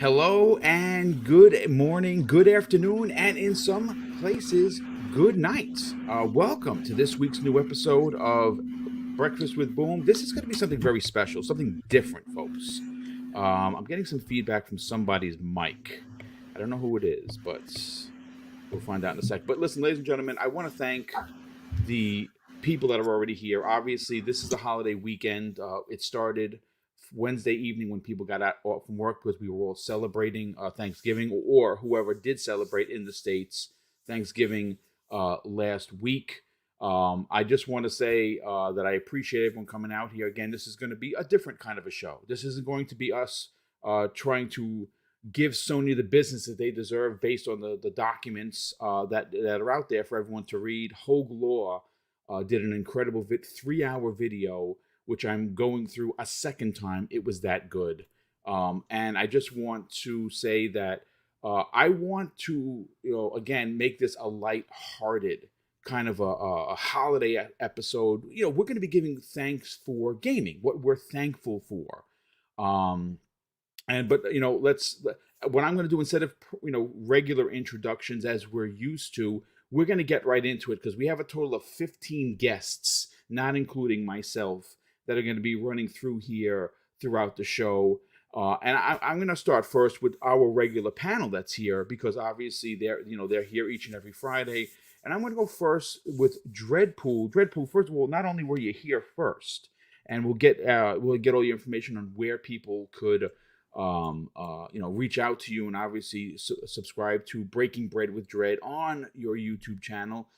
Hello and good morning, good afternoon, and in some places, good night. Welcome to this week's new episode of Breakfast with Boom. This is going to be something very special, something different, folks. I'm getting some feedback from somebody's mic. I don't know who it is, but we'll find out in a sec. But listen, ladies and gentlemen, I want to thank the people that are already here. Obviously, this is a holiday weekend. It started Wednesday evening when people got out from work because we were all celebrating Thanksgiving, or whoever did celebrate in the States Thanksgiving last week. I just want to say that I appreciate everyone coming out here. Again, this is going to be a different kind of a show. This isn't going to be us trying to give Sony the business that they deserve based on the documents that are out there for everyone to read. Hogue Law did an incredible 3-hour video, which I'm going through a second time. It was that good. And I just want to say that I want to, again, make this a light-hearted kind of a holiday episode. We're going to be giving thanks for gaming, what we're thankful for. But let's what I'm going to do, instead of regular introductions as we're used to, we're going to get right into it because we have a total of 15 guests, not including myself, that are going to be running through here throughout the show. And I'm going to start first with our regular panel that's here because obviously they're here each and every Friday. And I'm going to go first with Dreadpool. Dreadpool, first of all, not only were you here first, and we'll get all the information on where people could reach out to you and obviously subscribe to Breaking Bread with Dread on your YouTube channel.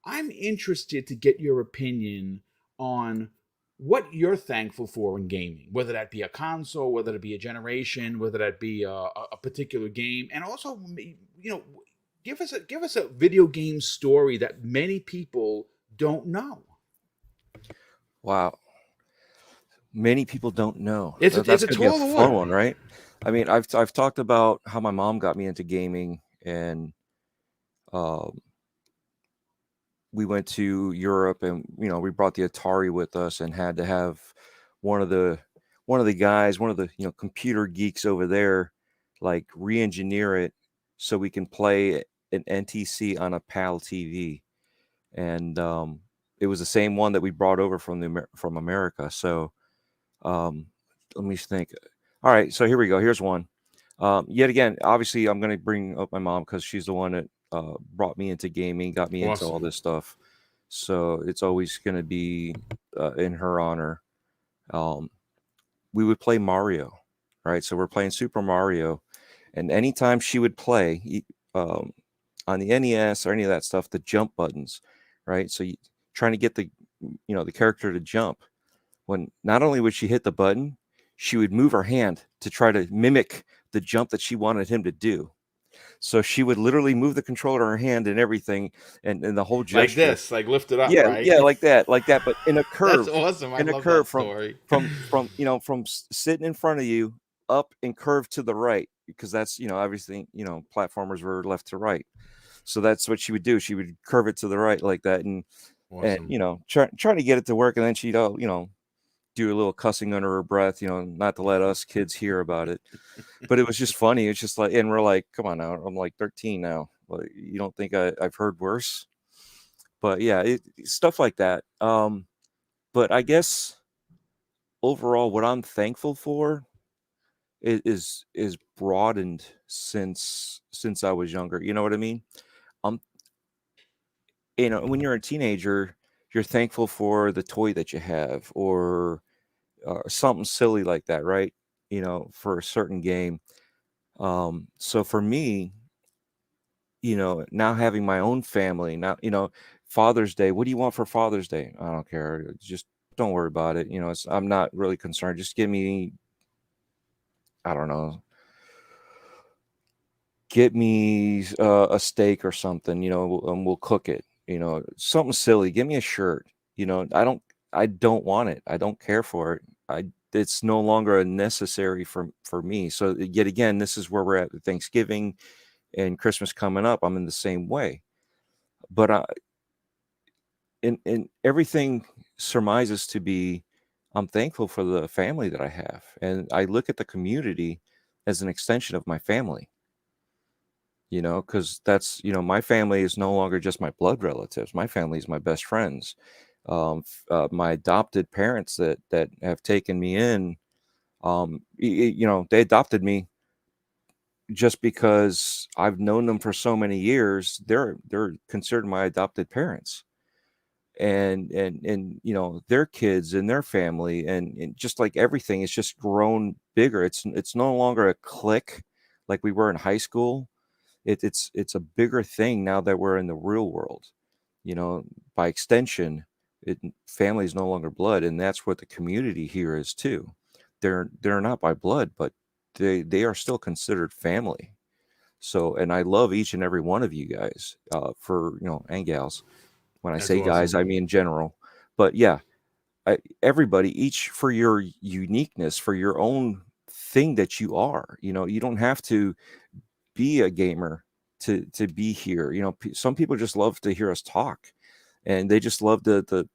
I'm interested to get your opinion on what you're thankful for in gaming, whether that be a console, whether it be a generation, whether that be a particular game, and also, give us a video game story that many people don't know. Wow. Many people don't know. It's That's a going to be a tall fun order. one, right? I mean, I've talked about how my mom got me into gaming, and um, we went to Europe, and we brought the Atari with us, and had to have one of the guys, one of the computer geeks over there, like re-engineer it so we can play an NTC on a PAL TV, and it was the same one that we brought over from America. So Um, let me think. All right, so here we go. Here's one. Yet again, obviously, I'm going to bring up my mom because she's the one that brought me into gaming, got me into all Awesome. this stuff. So it's always going to be in her honor. Um, we would play Mario, right? So we're playing Super Mario, and anytime she would play on the NES or any of that stuff, the jump buttons, right? So trying to get the character to jump, when not only would she hit the button, she would move her hand to try to mimic the jump that she wanted him to do. So she would literally move the controller in her hand and everything, and the whole Like gesture. this, like lift it up, Yeah, right? yeah, like that, but in a That's curve, awesome. I love that from story. sitting in front of you up and curved to the right, because that's everything, platformers were left to right. So that's what she would do. She would curve it to the right like that, and Awesome. try to get it to work, and then she'd do a little cussing under her breath, not to let us kids hear about it. But it was just funny. It's just like, and we're like, come on now, I'm like 13 now. Like, you don't think I've heard worse? But yeah, stuff like that. But I guess overall, what I'm thankful for is broadened since I was younger. You know what I mean? Um, when you're a teenager, you're thankful for the toy that you have, or something silly like that, right? For a certain game. So for me, now having my own family, now, Father's Day, what do you want for Father's Day? I don't care. Just don't worry about it. I'm not really concerned. Just give me, I don't know, get me a steak or something, and we'll cook it, something silly. Give me a shirt. I don't want it. I don't care for it. It's no longer a necessary for me. So yet again, this is where we're at with Thanksgiving and Christmas coming up. I'm in the same way, but in everything surmises to be, I'm thankful for the family that I have, and I look at the community as an extension of my family, because that's, my family is no longer just my blood relatives. My family is my best friends. My adopted parents that have taken me in, they adopted me just because I've known them for so many years. They're considered my adopted parents, and their kids and their family, and just like everything, it's just grown bigger. It's no longer a clique like we were in high school. It's a bigger thing now that we're in the real world. By extension, family is no longer blood, and that's what the community here is too. They're not by blood, but they are still considered family. So, and I love each and every one of you guys, and gals. When I That's say guys, awesome. I mean general. But yeah, everybody, each for your uniqueness, for your own thing that you are. You don't have to be a gamer to be here. Some people just love to hear us talk, and they just love the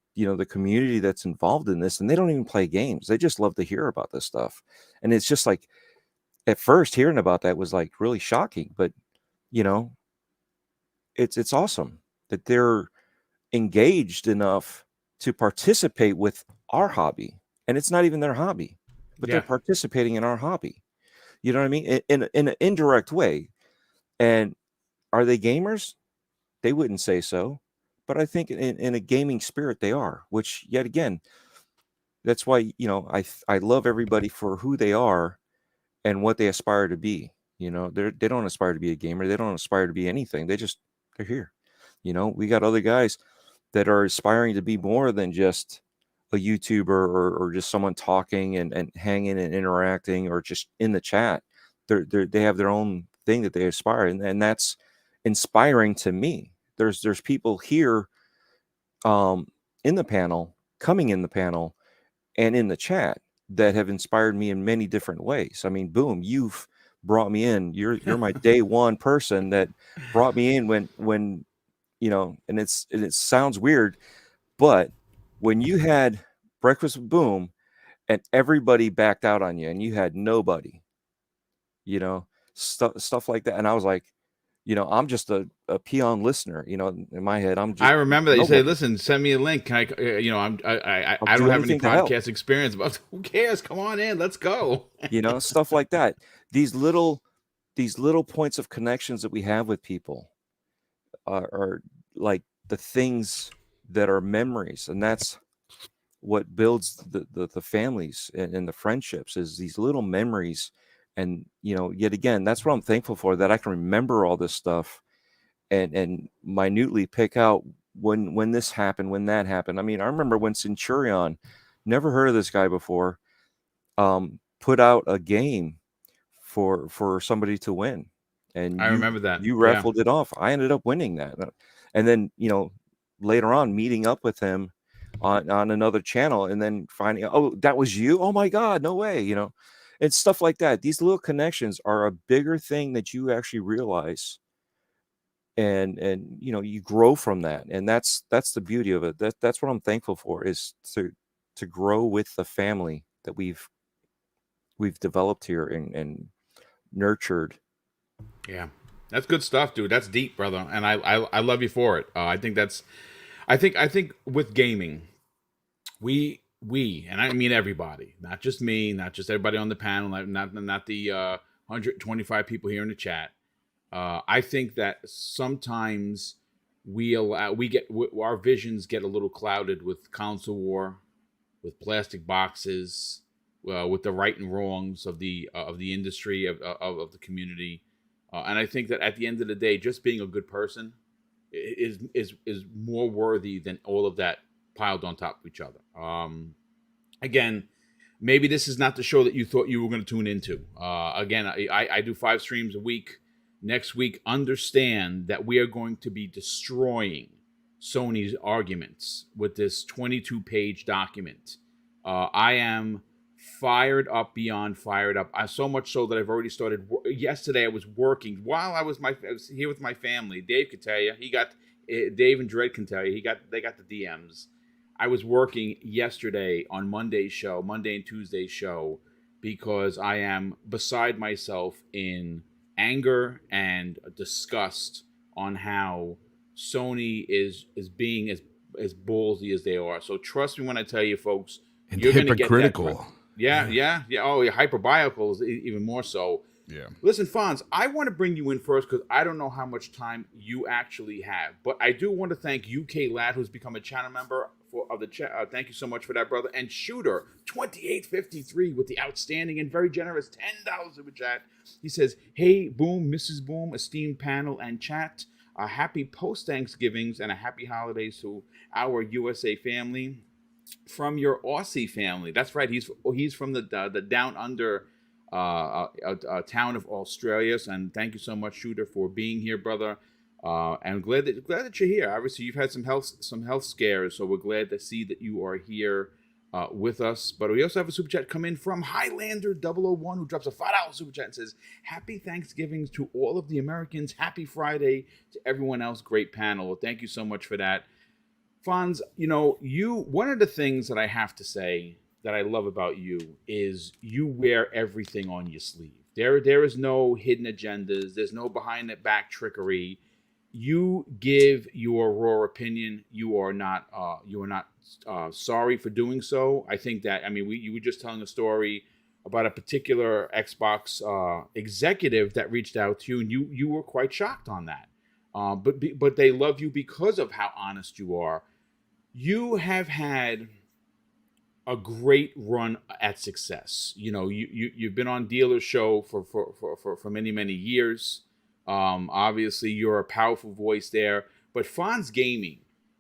community that's involved in this, and they don't even play games. They just love to hear about this stuff. And it's just like, at first hearing about that was like really shocking, but you know, it's awesome that they're engaged enough to participate with our hobby. And it's not even their hobby, but they're Yeah. participating in our hobby. You know what I mean? In an indirect way. And are they gamers? They wouldn't say so. But I think in a gaming spirit they are, which yet again, that's why, I love everybody for who they are and what they aspire to be. They don't aspire to be a gamer. They don't aspire to be anything. They're here. We got other guys that are aspiring to be more than just a YouTuber, or just someone talking and hanging and interacting, or just in the chat. They have their own thing that they aspire, and that's inspiring to me. There's people here, um, in the panel, coming in the panel, and in the chat, that have inspired me in many different ways. I mean, Boom, you've brought me in. You're my day one person that brought me in when and it sounds weird, but when you had Breakfast with Boom and everybody backed out on you and you had nobody, you know, stuff like that. And I was like, I'm just a peon listener, in my head, I'm I just remember that you say, nobody. "Listen, send me a link. Can I, I'll I don't do have any anything to help, podcast experience, but who cares? Come on in, let's go." stuff like that. These little points of connections that we have with people are like the things that are memories. And that's what builds the families and the friendships, is these little memories. And yet again, that's what I'm thankful for, that I can remember all this stuff and minutely pick out when this happened, when that happened. I mean, I remember when Centurion, never heard of this guy before, put out a game for somebody to win, and I you remember that. you Yeah, raffled it off. I ended up winning that, and then later on meeting up with him on another channel, and then finding out, oh, that was you. Oh my God, no way, and stuff like that. These little connections are a bigger thing that you actually realize, and you grow from that, and that's the beauty of it. That's what I'm thankful for, is to grow with the family that we've developed here and nurtured. yeah, that's good stuff, dude. That's deep, brother, and I love you for it. I think with gaming, we and I mean everybody, not just me, not just everybody on the panel, not the 125 people here in the chat. I think that sometimes our visions get a little clouded with console war, with plastic boxes, with the right and wrongs of the industry of the community, and I think that at the end of the day, just being a good person is more worthy than all of that piled on top of each other. Again, maybe this is not the show that you thought you were going to tune into. Again, I do 5 streams a week. Next week, understand that we are going to be destroying Sony's arguments with this 22-page document. I am fired up beyond fired up. So much so that I've already started. Yesterday, I was working while I was here with my family. Dave could tell you. Dave and Dredd can tell you. They got the DMs. I was working yesterday on Monday and Tuesday's show, because I am beside myself in anger and disgust on how Sony is being as ballsy as they are. So trust me when I tell you, folks, And you're gonna get that. hypocritical. Yeah. Oh, yeah, hyperbolical is even more so. Yeah. Listen, Fonz, I want to bring you in first because I don't know how much time you actually have, but I do want to thank UK Lad, who's become a channel member of the chat. Thank you so much for that, brother. And Shooter 2853 with the outstanding and very generous $10 super chat. He says, "Hey, Boom, Mrs. Boom, esteemed panel and chat. Happy post Thanksgivings and a happy holidays to our USA family from your Aussie family." That's right. He's from the down under town of Australia. And thank you so much, Shooter, for being here, brother. And glad that you're here. Obviously, you've had some health scares, so we're glad to see that you are here with us. But we also have a super chat come in from Highlander001, who drops a $5 super chat and says, "Happy Thanksgivings to all of the Americans. Happy Friday to everyone else. Great panel." Well, thank you so much for that. Fonz, one of the things that I have to say that I love about you is you wear everything on your sleeve. There is no hidden agendas. There's no behind the back trickery. You give your raw opinion. You are not sorry for doing so. I think that, you were just telling a story about a particular Xbox executive that reached out to you, and you were quite shocked on that. But they love you because of how honest you are. You have had a great run at success. You've been on Dealer's Show for many years. Obviously, you're a powerful voice there. But Fonz Gaming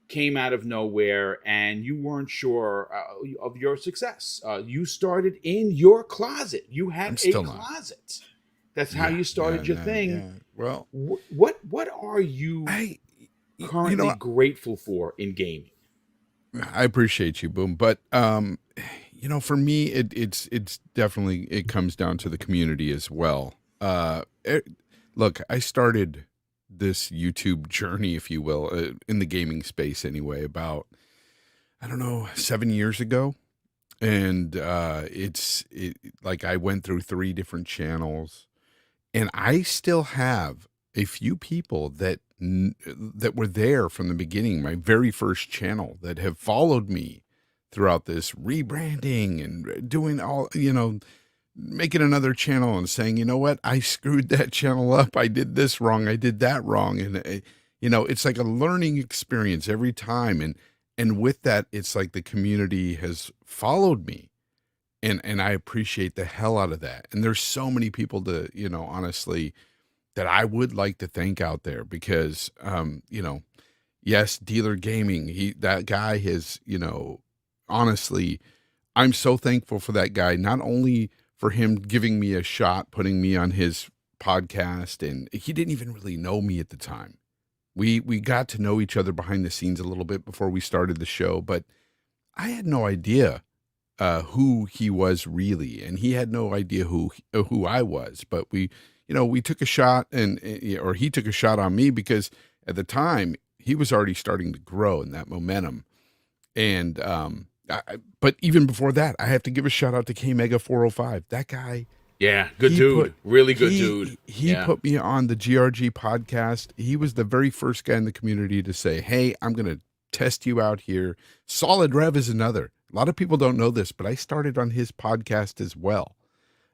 came out of nowhere, and you weren't sure of your success. You started in your closet. You had a closet. That's how you started your thing. Yeah. Well, what are you currently grateful for in gaming? I appreciate you, Boom. But for me, it's definitely, it comes down to the community as well. Look, I started this YouTube journey, if you will, in the gaming space anyway, about 7 years ago. And like I went through 3 different channels, and I still have a few people that were there from the beginning, my very first channel, that have followed me throughout this rebranding and doing all, making another channel and saying, you know what, I screwed that channel up. I did this wrong. I did that wrong. And, it's like a learning experience every time. And with that, it's like the community has followed me. And I appreciate the hell out of that. And there's so many people to, honestly, that I would like to thank out there because, yes, Dealer Gaming, that guy has, honestly, I'm so thankful for that guy, not only for him giving me a shot, putting me on his podcast, and he didn't even really know me at the time. We got to know each other behind the scenes a little bit before we started the show, but I had no idea who he was really, and he had no idea who I was, but we took a shot, or he took a shot on me because at the time he was already starting to grow in that momentum. And, but even before that, I have to give a shout out to K Mega 405. That guy. Yeah. Good dude. Really good dude. He put me on the GRG podcast. He was the very first guy in the community to say, "Hey, I'm going to test you out here." Solid Rev is another. A lot of people don't know this, but I started on his podcast as well.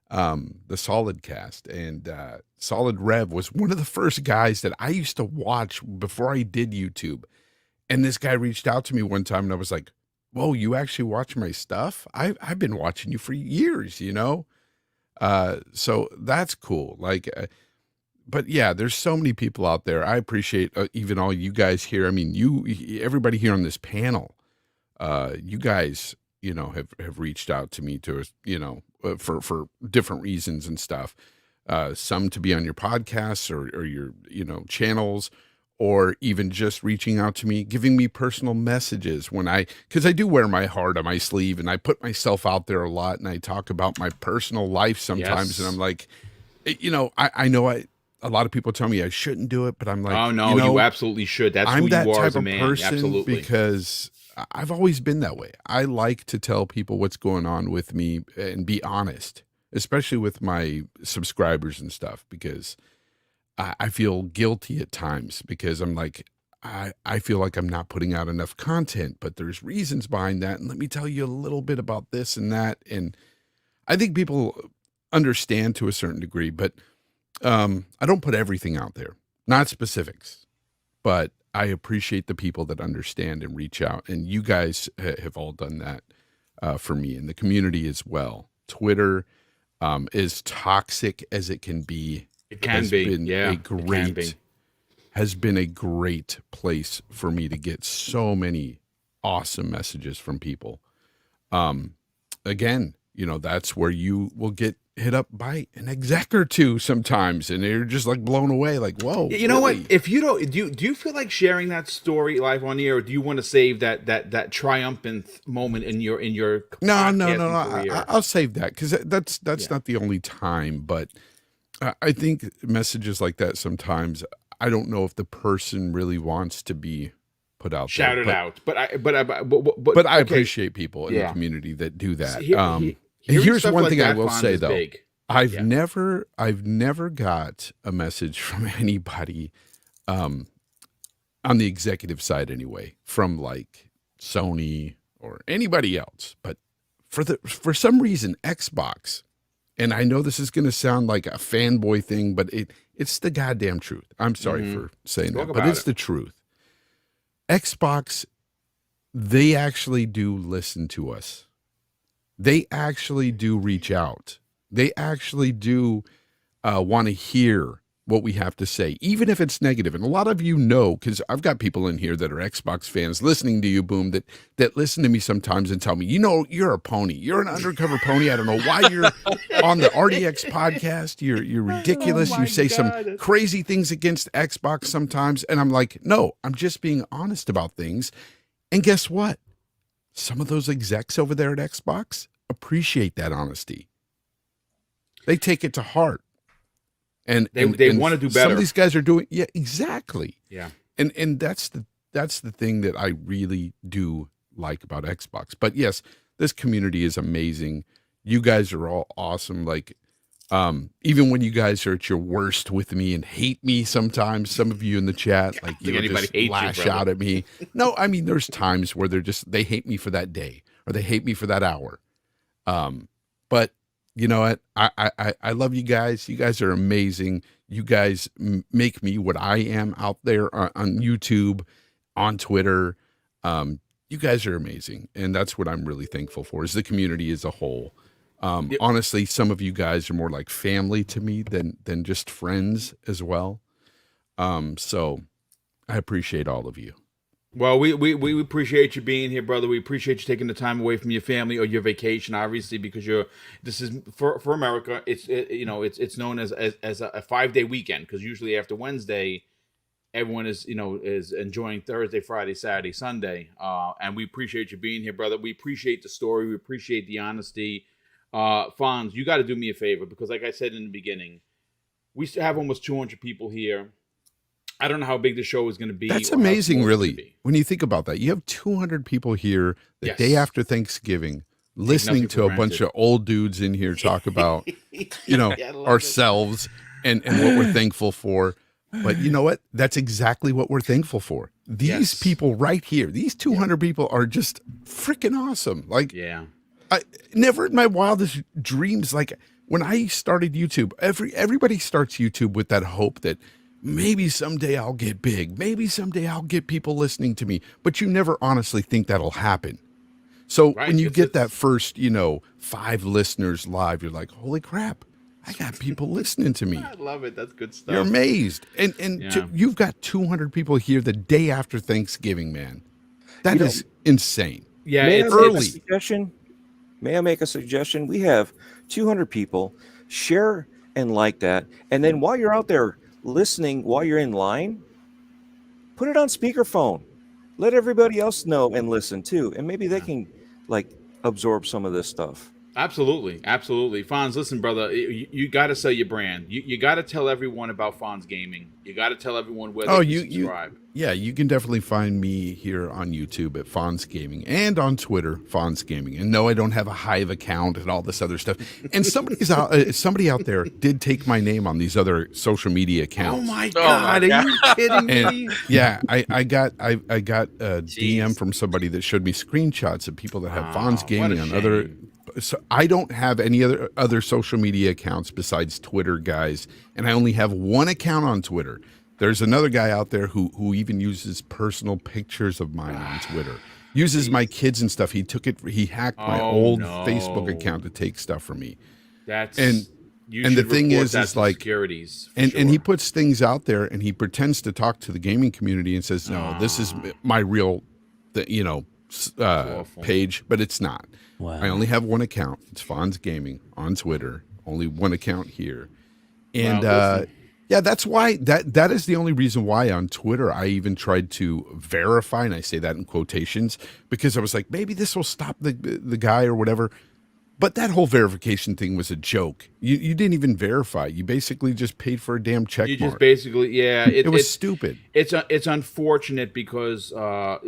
The Solid Cast, and Solid Rev was one of the first guys that I used to watch before I did YouTube. And this guy reached out to me one time, and I was like, "Whoa, you actually watch my stuff? I've been watching you for years, So that's cool. But yeah, there's so many people out there. I appreciate even all you guys here. I mean, everybody here on this panel, you guys, have reached out to me for different reasons and stuff. Some to be on your podcasts or your, channels, or even just reaching out to me, giving me personal messages because I do wear my heart on my sleeve, and I put myself out there a lot, and I talk about my personal life sometimes. Yes. And I'm like, I know a lot of people tell me I shouldn't do it, but I'm like, oh no, you absolutely should. That's who you are as a man. Absolutely. Because I've always been that way. I like to tell people what's going on with me and be honest. especially with my subscribers and stuff, because I feel guilty at times because I'm like, I feel like I'm not putting out enough content, but there's reasons behind that. And let me tell you a little bit about this and that. And I think people understand to a certain degree, but I don't put everything out there, not specifics, but I appreciate the people that understand and reach out. And you guys have all done that for me, and the community as well. Twitter as toxic as it can be. It can be. Yeah, has been a great place for me to get so many awesome messages from people. Again, that's where you will get hit up by an exec or two sometimes, and you're just like blown away, like, whoa. You know what? If you don't, do you feel like sharing that story live on the air, or do you want to save that triumphant moment in your No. career? I'll save that, because that's not the only time. But I think messages like that sometimes, I don't know if the person really wants to be put out shouted there, out. But I I appreciate people in the community that do that. Here's one like thing I will say though. big. I've never got a message from anybody on the executive side anyway, from like Sony or anybody else. But for some reason, Xbox, and I know this is going to sound like a fanboy thing, but it's the goddamn truth. I'm sorry for saying that, but it's the truth. Xbox, they actually do listen to us. They actually do reach out. They actually do want to hear what we have to say, even if it's negative. And a lot of you know, because I've got people in here that are Xbox fans listening to you, Boom, that listen to me sometimes and tell me, you're a pony. You're an undercover pony. I don't know why you're on the RDX podcast. You're ridiculous. You say some crazy things against Xbox sometimes. And I'm like, no, I'm just being honest about things. And guess what? Some of those execs over there at Xbox appreciate that honesty. They take it to heart. And they want to do better. Some of these guys are doing, exactly. Yeah. And that's the thing that I really do like about Xbox. But yes, this community is amazing. You guys are all awesome. Like, even when you guys are at your worst with me and hate me sometimes, some of you in the chat, like, just lash out at me. No, I mean, there's times where they hate me for that day, or they hate me for that hour. But you know what? I love you guys. You guys are amazing. You guys make me what I am out there on YouTube, on Twitter. You guys are amazing. And that's what I'm really thankful for, is the community as a whole. Honestly, some of you guys are more like family to me than just friends as well. So I appreciate all of you. Well, we appreciate you being here, brother. We appreciate you taking the time away from your family or your vacation, obviously, because this is for America. It's known as a 5-day weekend, because usually after Wednesday, everyone is enjoying Thursday, Friday, Saturday, Sunday. And we appreciate you being here, brother. We appreciate the story. We appreciate the honesty. Fonz, you got to do me a favor, because like I said in the beginning, we have almost 200 people here. I don't know how big the show is going to be. That's amazing, really. When you think about that, you have 200 people here the day after Thanksgiving, listening to a bunch of old dudes in here talk about, ourselves and what we're thankful for. But you know what? That's exactly what we're thankful for. These people right here, these 200 people are just freaking awesome. Like, I never in my wildest dreams, like when I started YouTube, everybody starts YouTube with that hope that maybe someday I'll get big. Maybe someday I'll get people listening to me. But you never honestly think that'll happen. So when you get that first, 5 listeners live, you're like, holy crap, I got people listening to me. I love it. That's good stuff. You're amazed. And you've got 200 people here the day after Thanksgiving, man. That is insane. Yeah, it's early. May I make a suggestion? We have 200 people. Share and like that. And then while you're out there listening, while you're in line, put it on speakerphone. Let everybody else know and listen too. And maybe they can absorb some of this stuff. Absolutely, absolutely. Fonz, listen, brother, you got to sell your brand. You got to tell everyone about Fonz Gaming. You got to tell everyone where they Oh, can subscribe. yeah, you can definitely find me here on YouTube at Fonz Gaming and on Twitter, Fonz Gaming. And no, I don't have a Hive account and all this other stuff. And somebody out there did take my name on these other social media Oh accounts. my God, are you kidding me? And yeah, I got a DM from somebody that showed me screenshots of people that have Fonz Gaming on other. So I don't have any other social media accounts besides Twitter, guys, and I only have one account on Twitter. There's another guy out there who even uses personal pictures of mine on Twitter. Uses my kids and stuff. He hacked my old Facebook account to take stuff from me. And the thing is like securities, and he puts things out there and he pretends to talk to the gaming community and says, no, this is my real, page, but it's not. Wow. I only have one account. It's Fonz Gaming on Twitter. Only one account here. And yeah, that's why that is the only reason why on Twitter I even tried to verify, and I say that in quotations, because I was like, maybe this will stop the guy or whatever. But that whole verification thing was a joke. You didn't even verify. You basically just paid for a damn check mark. Just basically, yeah. It was stupid. It's unfortunate because the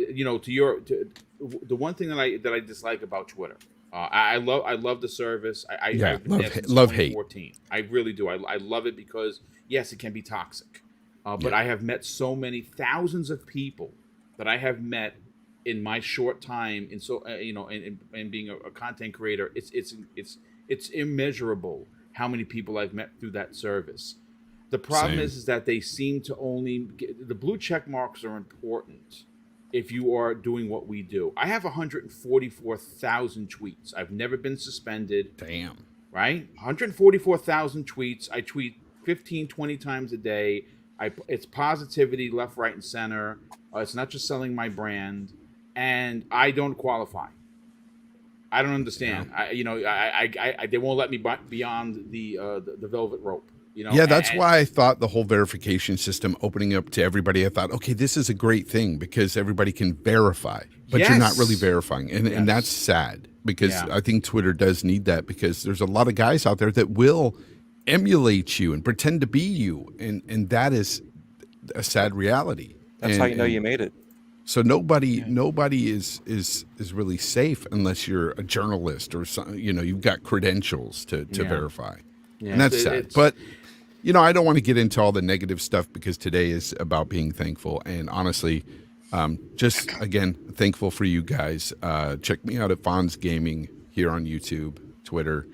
one thing that I dislike about Twitter, I love the service. I've been there since love hate. 2014. I really do. I love it because yes, it can be toxic, but I have met so many thousands of people that I have met in my short time, and so and being a content creator, it's immeasurable how many people I've met through that service. The problem is that they seem to only the blue check marks are important if you are doing what we do. I have 144,000 tweets. I've never been suspended. Damn. Right? 144,000 tweets. I tweet 15, 20 times a day. It's positivity left, right, and center. It's not just selling my brand. And I don't qualify. I don't understand. Yeah. They won't let me beyond the velvet rope. Yeah, that's why I thought the whole verification system opening up to everybody. I thought, okay, this is a great thing because everybody can verify, but you're not really verifying, and that's sad because I think Twitter does need that because there's a lot of guys out there that will emulate you and pretend to be you, and that is a sad reality. That's how you know you made it. So nobody is really safe unless you're a journalist or something. You've got credentials to verify, and that's sad. But I don't want to get into all the negative stuff because today is about being thankful. And honestly, just again thankful for you guys. Check me out at Fonz Gaming here on YouTube, Twitter,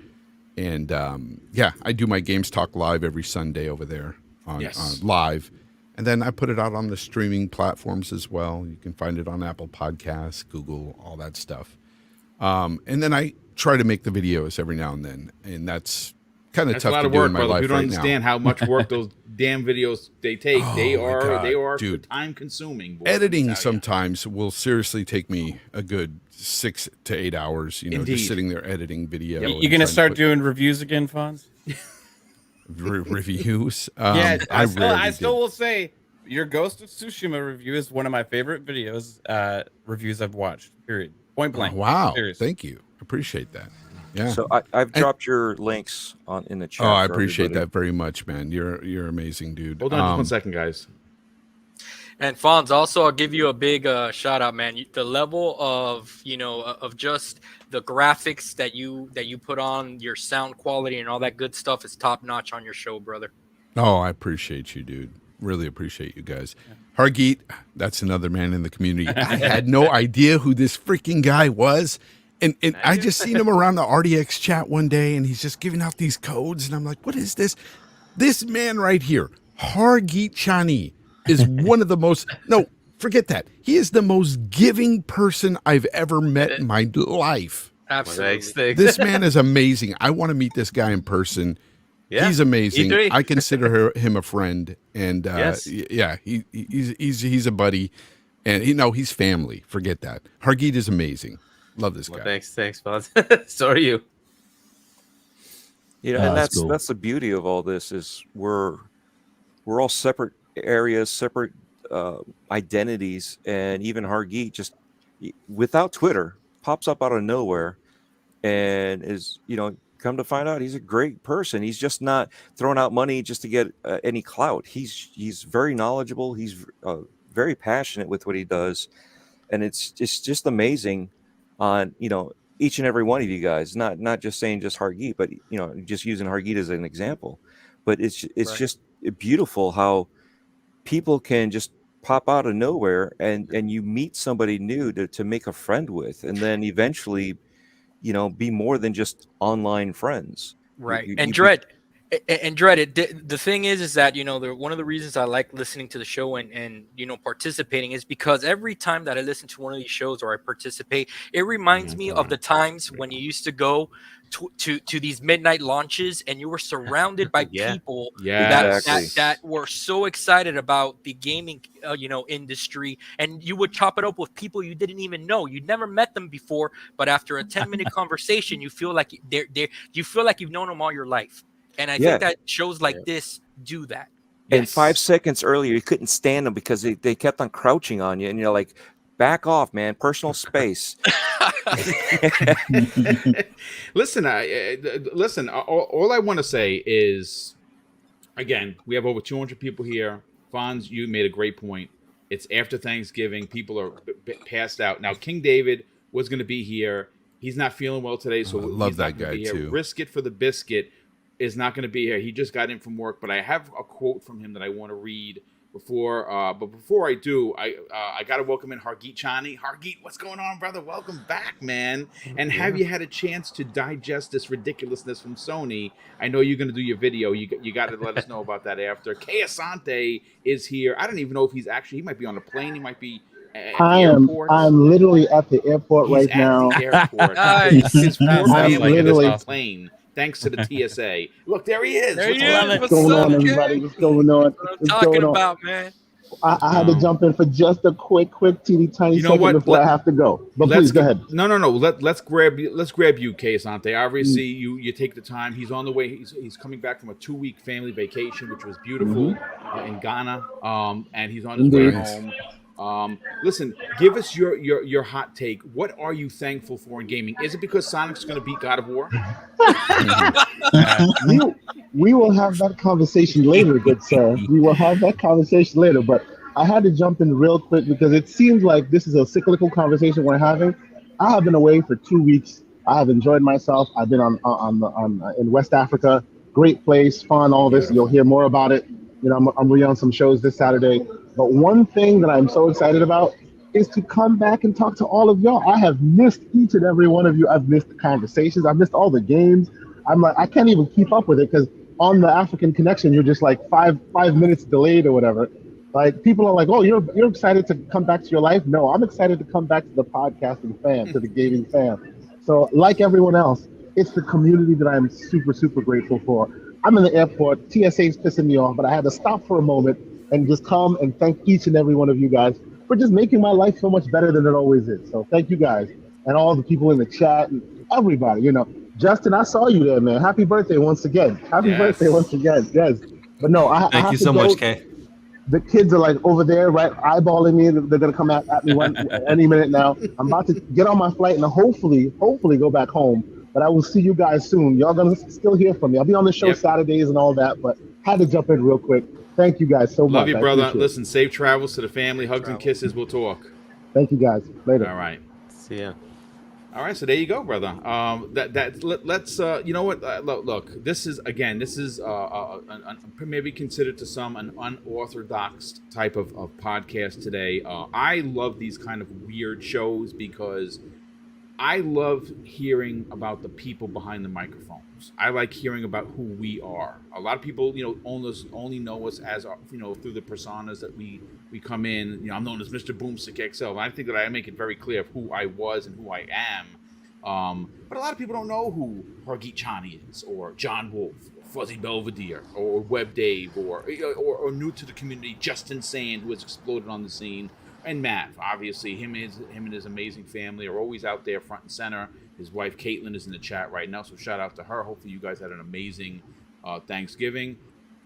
and I do my Games Talk live every Sunday over there on live. And then I put it out on the streaming platforms as well. You can find it on Apple Podcasts, Google, all that stuff. And then I try to make the videos every now and then. And that's kind of tough to do in my life right now. You don't understand how much work those damn videos they take. They are dude, time consuming. Editing sometimes will seriously take me a good 6 to 8 hours, just sitting there editing video. You're going to start doing reviews again, Fonz? Reviews. I still will say your Ghost of Tsushima review is one of my favorite videos reviews I've watched. Period. Point blank. Oh, wow. Seriously. Thank you. Appreciate that. Yeah. So I've dropped your links in the chat. Oh, I appreciate that very much, man. You're amazing, dude. Hold on just 1 second, guys. And Fonz, also, I'll give you a big shout out, man. The level of of just the graphics that you put on, your sound quality and all that good stuff is top notch on your show, brother. Oh, I appreciate you, dude. Really appreciate you guys. Hargeet, that's another man in the community. I had no idea who this freaking guy was. And I just seen him around the RDX chat one day, and he's just giving out these codes, and I'm like, what is this? This man right here, Hargeet Chani, is one of the most, no, forget that. He is the most giving person I've ever met in my life. Absolutely. Thanks. This man is amazing. I want to meet this guy in person. Yeah, he's amazing. I consider him a friend, and he's a buddy, and he's family. Forget that. Hargeet is amazing. Love this guy. Thanks, Fonz. So are you. And that's cool. That's the beauty of all this is we're all separate areas, separate identities, and even Hargeet just without Twitter pops up out of nowhere and is, come to find out, he's a great person. He's just not throwing out money just to get any clout. He's very knowledgeable. He's very passionate with what he does, and it's just amazing on each and every one of you guys. Not just saying just Hargeet, but just using Hargeet as an example. But it's Right. just beautiful how people can just pop out of nowhere and you meet somebody new to make a friend with, and then eventually be more than just online friends. Right. You And be- Dread, the thing is that, one of the reasons I like listening to the show and participating is because every time that I listen to one of these shows or I participate, it reminds me of the times when you used to go to these midnight launches and you were surrounded by people Exactly. that were so excited about the gaming industry, and you would chop it up with people you didn't even know. You'd never met them before, but after a 10-minute conversation, you feel like you feel like you've known them all your life. And I think that shows like this do that. And 5 seconds earlier, you couldn't stand them because they kept on crouching on you, and you're like, back off, man, personal space. Listen, all I want to say is, again, we have over 200 people here. Fonz, you made a great point. It's after Thanksgiving. People are passed out. Now, King David was going to be here. He's not feeling well today, so love he's not that gonna guy be here. too. Brisket for the biscuit is not going to be here. He just got in from work, but I have a quote from him that I want to read before. But before I do, I got to welcome in Hargeet Chani. Hargeet, what's going on, brother? Welcome back, man. And have you had a chance to digest this ridiculousness from Sony? I know you're going to do your video. You got to let us know about that after. Kay Asante is here. I don't even know if he might be on a plane. He might be at the airport. I'm literally at the airport right now. He's at the airport. Nice. His I'm family literally- is on a plane. Thanks to the TSA. Look, there he is. There What's he going is. on? What's going on, everybody? What's going on? What I'm What's talking going on? about, man. I had to jump in for just a quick, teeny tiny You know second what? before I have to go. But please go ahead. No. Let's grab you, Kay Asante. Obviously, you take the time. He's on the way. He's coming back from a 2-week family vacation, which was beautiful in Ghana. And he's on his way home. Listen, give us your hot take. What are you thankful for in gaming? Is it because Sonic's going to beat God of War? We will have that conversation later, good sir. We will have that conversation later. But I had to jump in real quick because it seems like this is a cyclical conversation we're having. I have been away for 2 weeks. I have enjoyed myself. I've been in West Africa. Great place, fun, all this. You'll hear more about it. I'm really on some shows this Saturday. But one thing that I'm so excited about is to come back and talk to all of y'all. I have missed each and every one of you. I've missed the conversations. I've missed all the games. I'm like, I can't even keep up with it because on the African Connection, you're just like five minutes delayed or whatever. Like people are like, oh, you're excited to come back to your life? No, I'm excited to come back to the podcasting fam, to the gaming fam. So like everyone else, it's the community that I'm super, super grateful for. I'm in the airport. TSA's pissing me off, but I had to stop for a moment and just come and thank each and every one of you guys for just making my life so much better than it always is. So thank you guys and all the people in the chat and everybody. Justin, I saw you there, man. Happy birthday once again. Happy birthday once again. Yes. But no, I Thank have you to so go. much, Kay. The kids are like over there, right, eyeballing me. They're gonna come at me any minute now. I'm about to get on my flight and hopefully go back home. But I will see you guys soon. Y'all gonna still hear from me. I'll be on the show Saturdays and all that, but had to jump in real quick. Thank you guys so much. Love you, brother. I appreciate it. Listen, safe travels to the family. Hugs and kisses. We'll talk. Thank you guys. Later. All right. See ya. All right, so there you go, brother. Let's you know what? Look, this is maybe considered to some an unorthodox type of podcast today. I love these kind of weird shows because I love hearing about the people behind the microphones. I like hearing about who we are. A lot of people, only know us as, through the personas that we come in. I'm known as Mr. BoomStick XL. And I think that I make it very clear of who I was and who I am. But a lot of people don't know who Hargeet Chani is, or John Wolf, or Fuzzy Belvedere, or Web Dave, or new to the community, Justin Sand, who has exploded on the scene. And Matt, obviously, him and his amazing family are always out there front and center. His wife, Caitlin, is in the chat right now, so shout out to her. Hopefully you guys had an amazing Thanksgiving.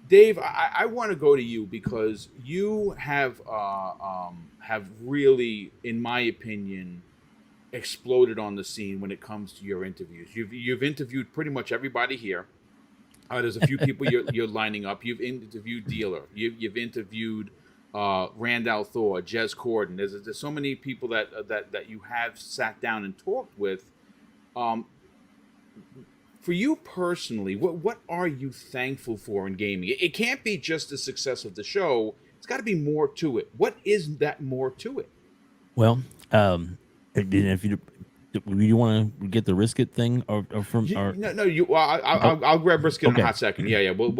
Dave, I want to go to you because you have really, in my opinion, exploded on the scene when it comes to your interviews. You've interviewed pretty much everybody here. There's a few people you're lining up. You've interviewed Dealer. You've interviewed Randall Thor, Jez Corden. There's so many people that you have sat down and talked with. For you personally, what are you thankful for in gaming? It can't be just the success of the show. It's got to be more to it. What is that more to it? Well, if you want to get the Riskit thing, or from or no, you. I'll grab Brisket in a hot second. Yeah. We'll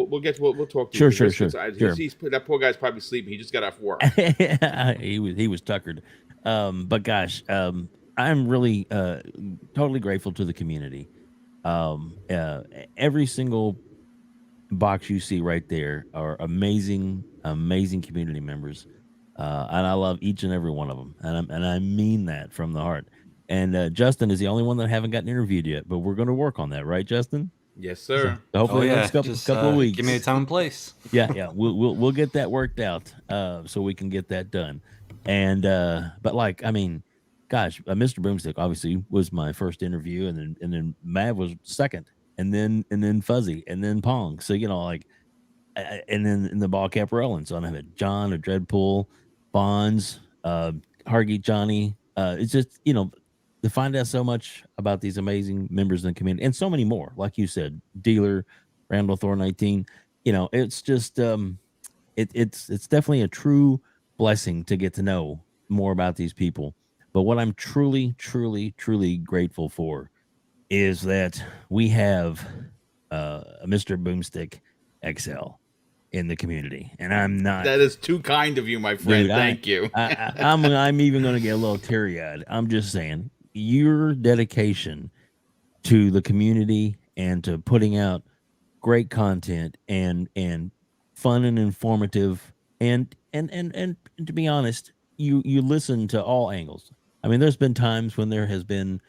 talk to you. Sure. That poor guy's probably sleeping. He just got off work. he was tuckered. But gosh, I'm really totally grateful to the community. Every single box you see right there are amazing community members, and I love each and every one of them, and I mean that from the heart. And Justin is the only one that I haven't gotten interviewed yet, but we're going to work on that, right, Justin? Yes, sir. So hopefully in the next couple of weeks. Give me a time and place. Yeah, we'll get that worked out, so we can get that done. And but like, I mean, gosh, Mr. BoomStick obviously was my first interview, and then Mav was second, and then Fuzzy, and then Pong. So like, and then in the ball cap rolling. So I have John, a Dreadpool, Bonds, Hargy Johnny. It's just to find out so much about these amazing members in the community, and so many more, like you said, Dealer, Randall Thor 19. It's just it's definitely a true blessing to get to know more about these people. But what I'm truly grateful for is that we have Mr. BoomStick XL in the community, and I'm not. That is too kind of you, my friend. Dude, Thank you. I'm even going to get a little teary-eyed. I'm just saying, your dedication to the community and to putting out great content and fun and informative, and to be honest, you listen to all angles. I mean, there's been times when there has been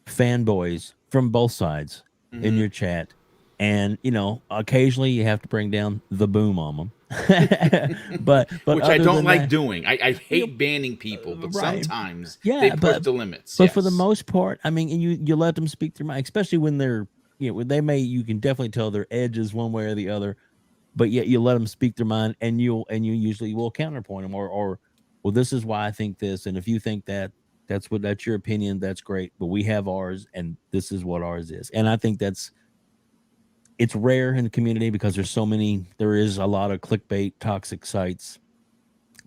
fanboys from both sides in your chat, and occasionally you have to bring down the boom on them. but which I don't like doing. I hate banning people, but right. Sometimes they push the limits. But for the most part, I mean, you let them speak their mind, especially when they're you can definitely tell their edges one way or the other, but yet you let them speak their mind, and you usually will counterpoint them or well, this is why I think this, and if you think that's your opinion, that's great, but we have ours, and this is what ours is. And I think it's rare in the community because there is a lot of clickbait, toxic sites.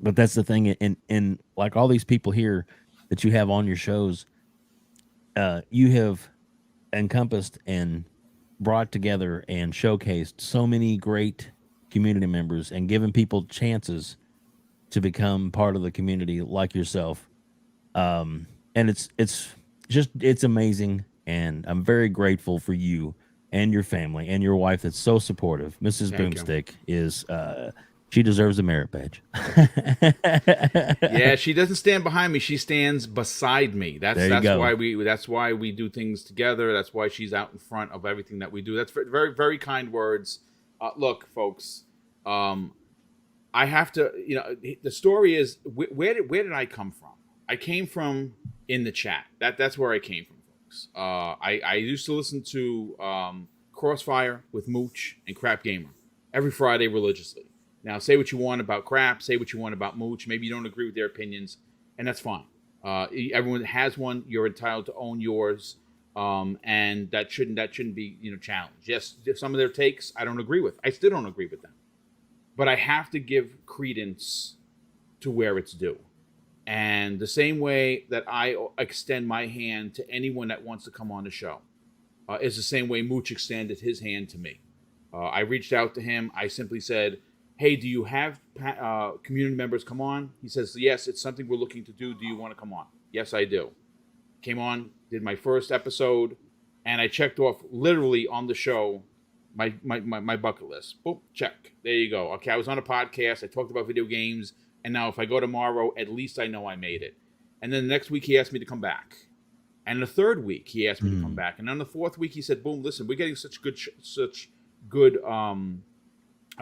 But that's the thing. And like all these people here that you have on your shows, you have encompassed and brought together and showcased so many great community members and given people chances to become part of the community like yourself. And it's amazing. And I'm very grateful for you and your family and your wife that's so supportive. Mrs. BoomStick is she deserves a merit badge. Yeah, she doesn't stand behind me, she stands beside me. That's why we do things together. That's why she's out in front of everything that we do. That's very, very kind words. Look, folks, I have to, the story is, where did I come from? I came from in the chat. That's where I came from. I used to listen to Crossfire with Mooch and Crap Gamer every Friday religiously. Now, say what you want about Crap, say what you want about Mooch. Maybe you don't agree with their opinions, and that's fine. Everyone has one. You're entitled to own yours, and that shouldn't be challenged. Yes, some of their takes I don't agree with. I still don't agree with them, but I have to give credence to where it's due. And the same way that I extend my hand to anyone that wants to come on the show is the same way Mooch extended his hand to me. I reached out to him. I simply said, hey, do you have community members come on? He says, yes, it's something we're looking to do. Do you want to come on? Yes, I do. Came on, did my first episode, and I checked off literally on the show my bucket list. Boom, check. There you go. Okay, I was on a podcast. I talked about video games. And now if I go tomorrow, at least I know I made it. And then the next week, he asked me to come back. And the third week, he asked me to come back. And on the fourth week, he said, boom, listen, we're getting such good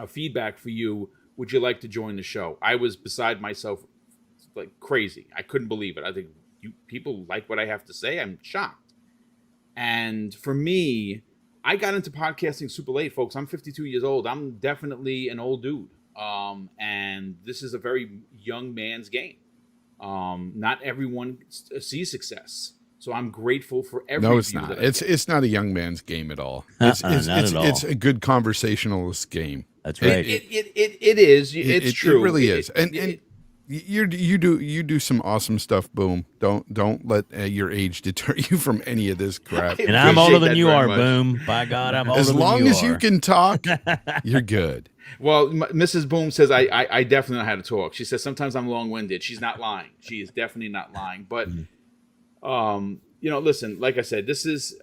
feedback for you. Would you like to join the show? I was beside myself like crazy. I couldn't believe it. I think, people like what I have to say. I'm shocked. And for me, I got into podcasting super late, folks. I'm 52 years old. I'm definitely an old dude. And this is a very young man's game. Not everyone sees success. So I'm grateful for every No, it's view not. that I It's get. it's not a young man's game at all. Not at all. It's a good conversationalist game. That's right. It is. It's true. It really is. And you do some awesome stuff. Boom. Don't let your age deter you from any of this crap. And I'm appreciate older than that you very are, much. Boom. By God, I'm older As than long you as you are. can talk, you're good. Well, Mrs. Boom says I definitely know how to talk. She says sometimes I'm long-winded. She's not lying. She is definitely not lying. But listen, like I said, this is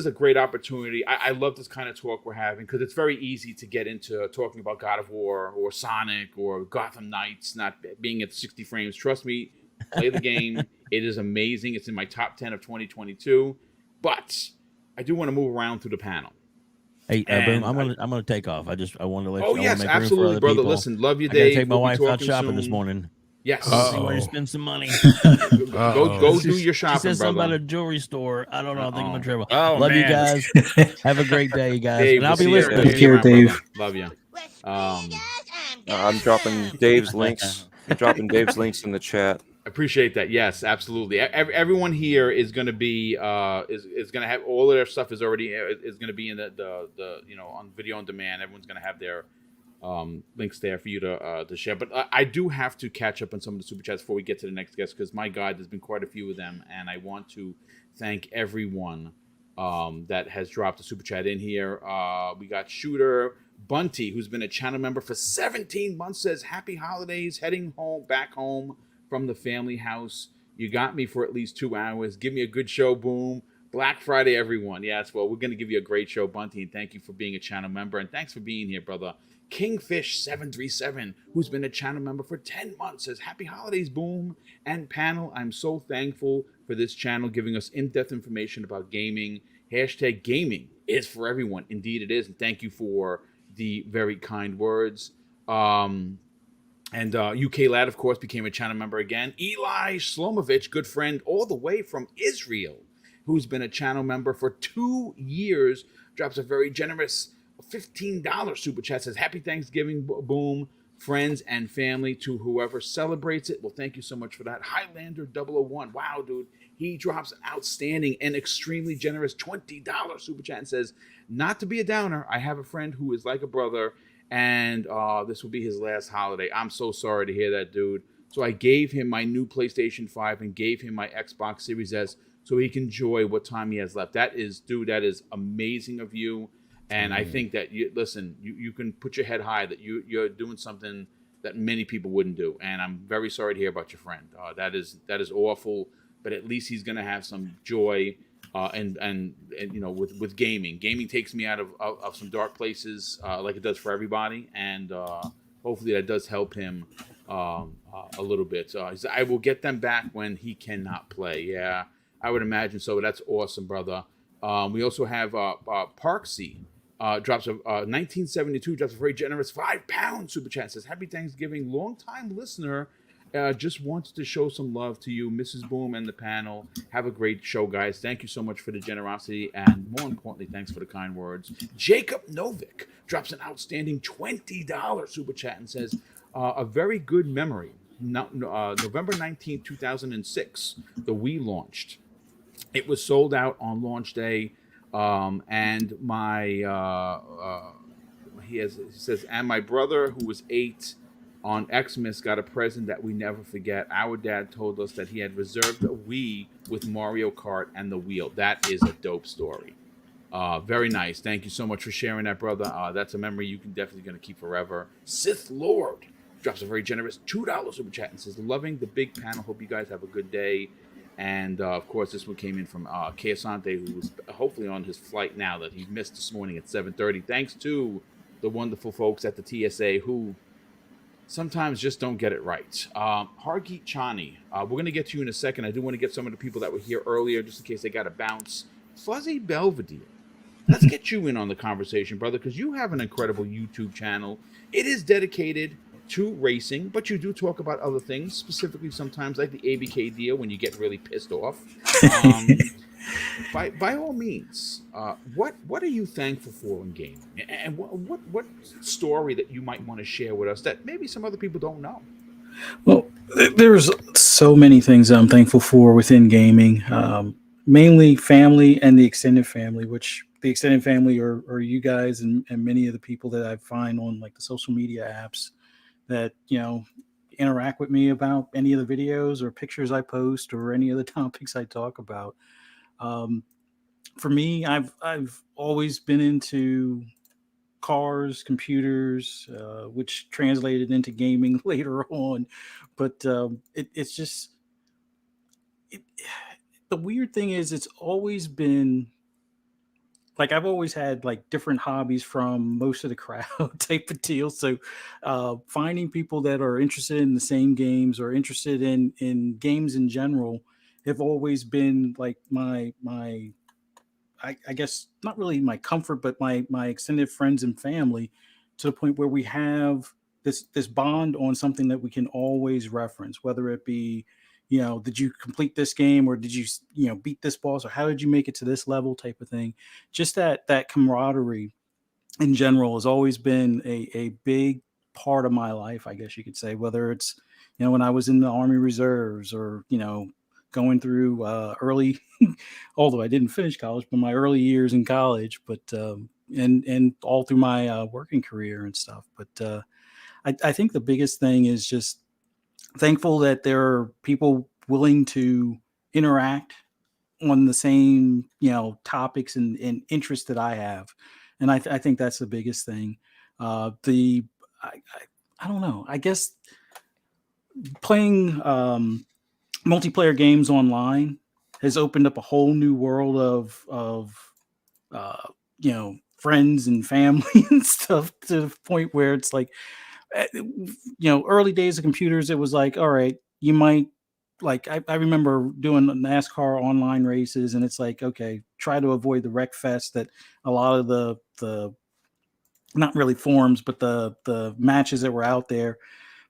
a great opportunity. I love this kind of talk we're having because it's very easy to get into talking about God of War or Sonic or Gotham Knights not being at 60 frames. Trust me, play the game. It is amazing. It's in my top 10 of 2022. But I do want to move around through the panel. Hey, Boom, I'm gonna take off. I wanted to let you. Oh I yes, wanna make room for absolutely, other brother. people. Listen, love you, I gotta Dave. take my We'll be wife out talking shopping this soon. morning. Yes. See where to spend some money. Go do your shopping, She said something brother. about a jewelry store. I don't know. I think I'm in trouble. Oh, Love you man. guys. Have a great day, guys. Dave, And I'll we'll be see you. listening. Take See you care, around, Dave. brother. Love you. I'm dropping Dave's links. I'm dropping Dave's links in the chat. Appreciate that. Yes, absolutely. Everyone here is going to be is going to have all of their stuff is already is going to be in the on video on demand. Everyone's going to have their links there for you to share. But I do have to catch up on some of the super chats before we get to the next guest because my God, there's been quite a few of them, and I want to thank everyone that has dropped a super chat in here. We got Shooter Bunty, who's been a channel member for 17 months, says happy holidays, heading back home from the family house. You got me for at least 2 hours. Give me a good show, Boom. Black Friday, everyone. Yes, well, we're going to give you a great show, Bunty, and thank you for being a channel member, and thanks for being here, brother. Kingfish737, who's been a channel member for 10 months, says happy holidays, Boom and panel. I'm so thankful for this channel giving us in-depth information about gaming. Hashtag gaming is for everyone. Indeed it is, and thank you for the very kind words. And UK Lad, of course, became a channel member again. Eli Shlomovich, good friend all the way from Israel, who's been a channel member for 2 years, drops a very generous $15 super chat, says happy Thanksgiving, Boom, friends and family to whoever celebrates it. Well, thank you so much for that. Highlander 001, wow, dude. He drops an outstanding and extremely generous $20 super chat and says, not to be a downer, I have a friend who is like a brother, and this will be his last holiday. I'm so sorry to hear that, dude. So I gave him my new PlayStation 5 and gave him my Xbox Series S so he can enjoy what time he has left. That is, dude, that is amazing of you. And I think that, you can put your head high that you're doing something that many people wouldn't do. And I'm very sorry to hear about your friend. That is awful, but at least he's going to have some joy and with gaming. Gaming takes me out of some dark places like it does for everybody. And hopefully that does help him a little bit. I will get them back when he cannot play. Yeah, I would imagine so. That's awesome, brother. We also have Parksy. Drops a 1972, drops a very generous £5 super chat. Says, happy Thanksgiving, long-time listener. Just wanted to show some love to you, Mrs. Boom, and the panel. Have a great show, guys. Thank you so much for the generosity, and more importantly, thanks for the kind words. Jacob Novick drops an outstanding $20 super chat and says, a very good memory. November 19, 2006, the Wii launched. It was sold out on launch day. And my he says, and my brother, who was 8 on Xmas, got a present that we never forget. Our dad told us that he had reserved a Wii with Mario Kart and the wheel. That is a dope story. Very nice. Thank you so much for sharing that, brother. That's a memory you can definitely gonna keep forever. Sith Lord drops a very generous $2 super chat and says, loving the big panel. Hope you guys have a good day. And, of course, this one came in from Keasante, who was hopefully on his flight now that he missed this morning at 7:30. Thanks to the wonderful folks at the TSA who sometimes just don't get it right. Hargeet Chani, we're going to get to you in a second. I do want to get some of the people that were here earlier just in case they got to bounce. Fuzzy Belvedere, let's get you in on the conversation, brother, because you have an incredible YouTube channel. It is dedicated to racing, but you do talk about other things, specifically sometimes like the ABK deal when you get really pissed off. By all means, what are you thankful for in gaming, and what story that you might want to share with us that maybe some other people don't know? Well, there's so many things I'm thankful for within gaming. Mainly family and the extended family, which the extended family are you guys and many of the people that I find on like the social media apps that, interact with me about any of the videos or pictures I post or any of the topics I talk about. For me, I've always been into cars, computers, which translated into gaming later on. But it's just it, the weird thing is it's always been like I've always had like different hobbies from most of the crowd type of deal. So finding people that are interested in the same games or interested in games in general have always been like my I guess not really my comfort, but my extended friends and family, to the point where we have this bond on something that we can always reference, whether it be, did you complete this game or did you beat this boss or how did you make it to this level type of thing. Just that camaraderie in general has always been a big part of my life, I guess you could say, whether it's, when I was in the Army Reserves or, going through early, although I didn't finish college, but my early years in college, but and all through my working career and stuff. But I think the biggest thing is just thankful that there are people willing to interact on the same topics and interests that I have, and I think that's the biggest thing. The I don't know. I guess playing multiplayer games online has opened up a whole new world of friends and family and stuff, to the point where it's like early days of computers, it was like, all right, you might like I remember doing NASCAR online races, and it's like, okay, try to avoid the wreck fest that a lot of the not really forums, but the matches that were out there.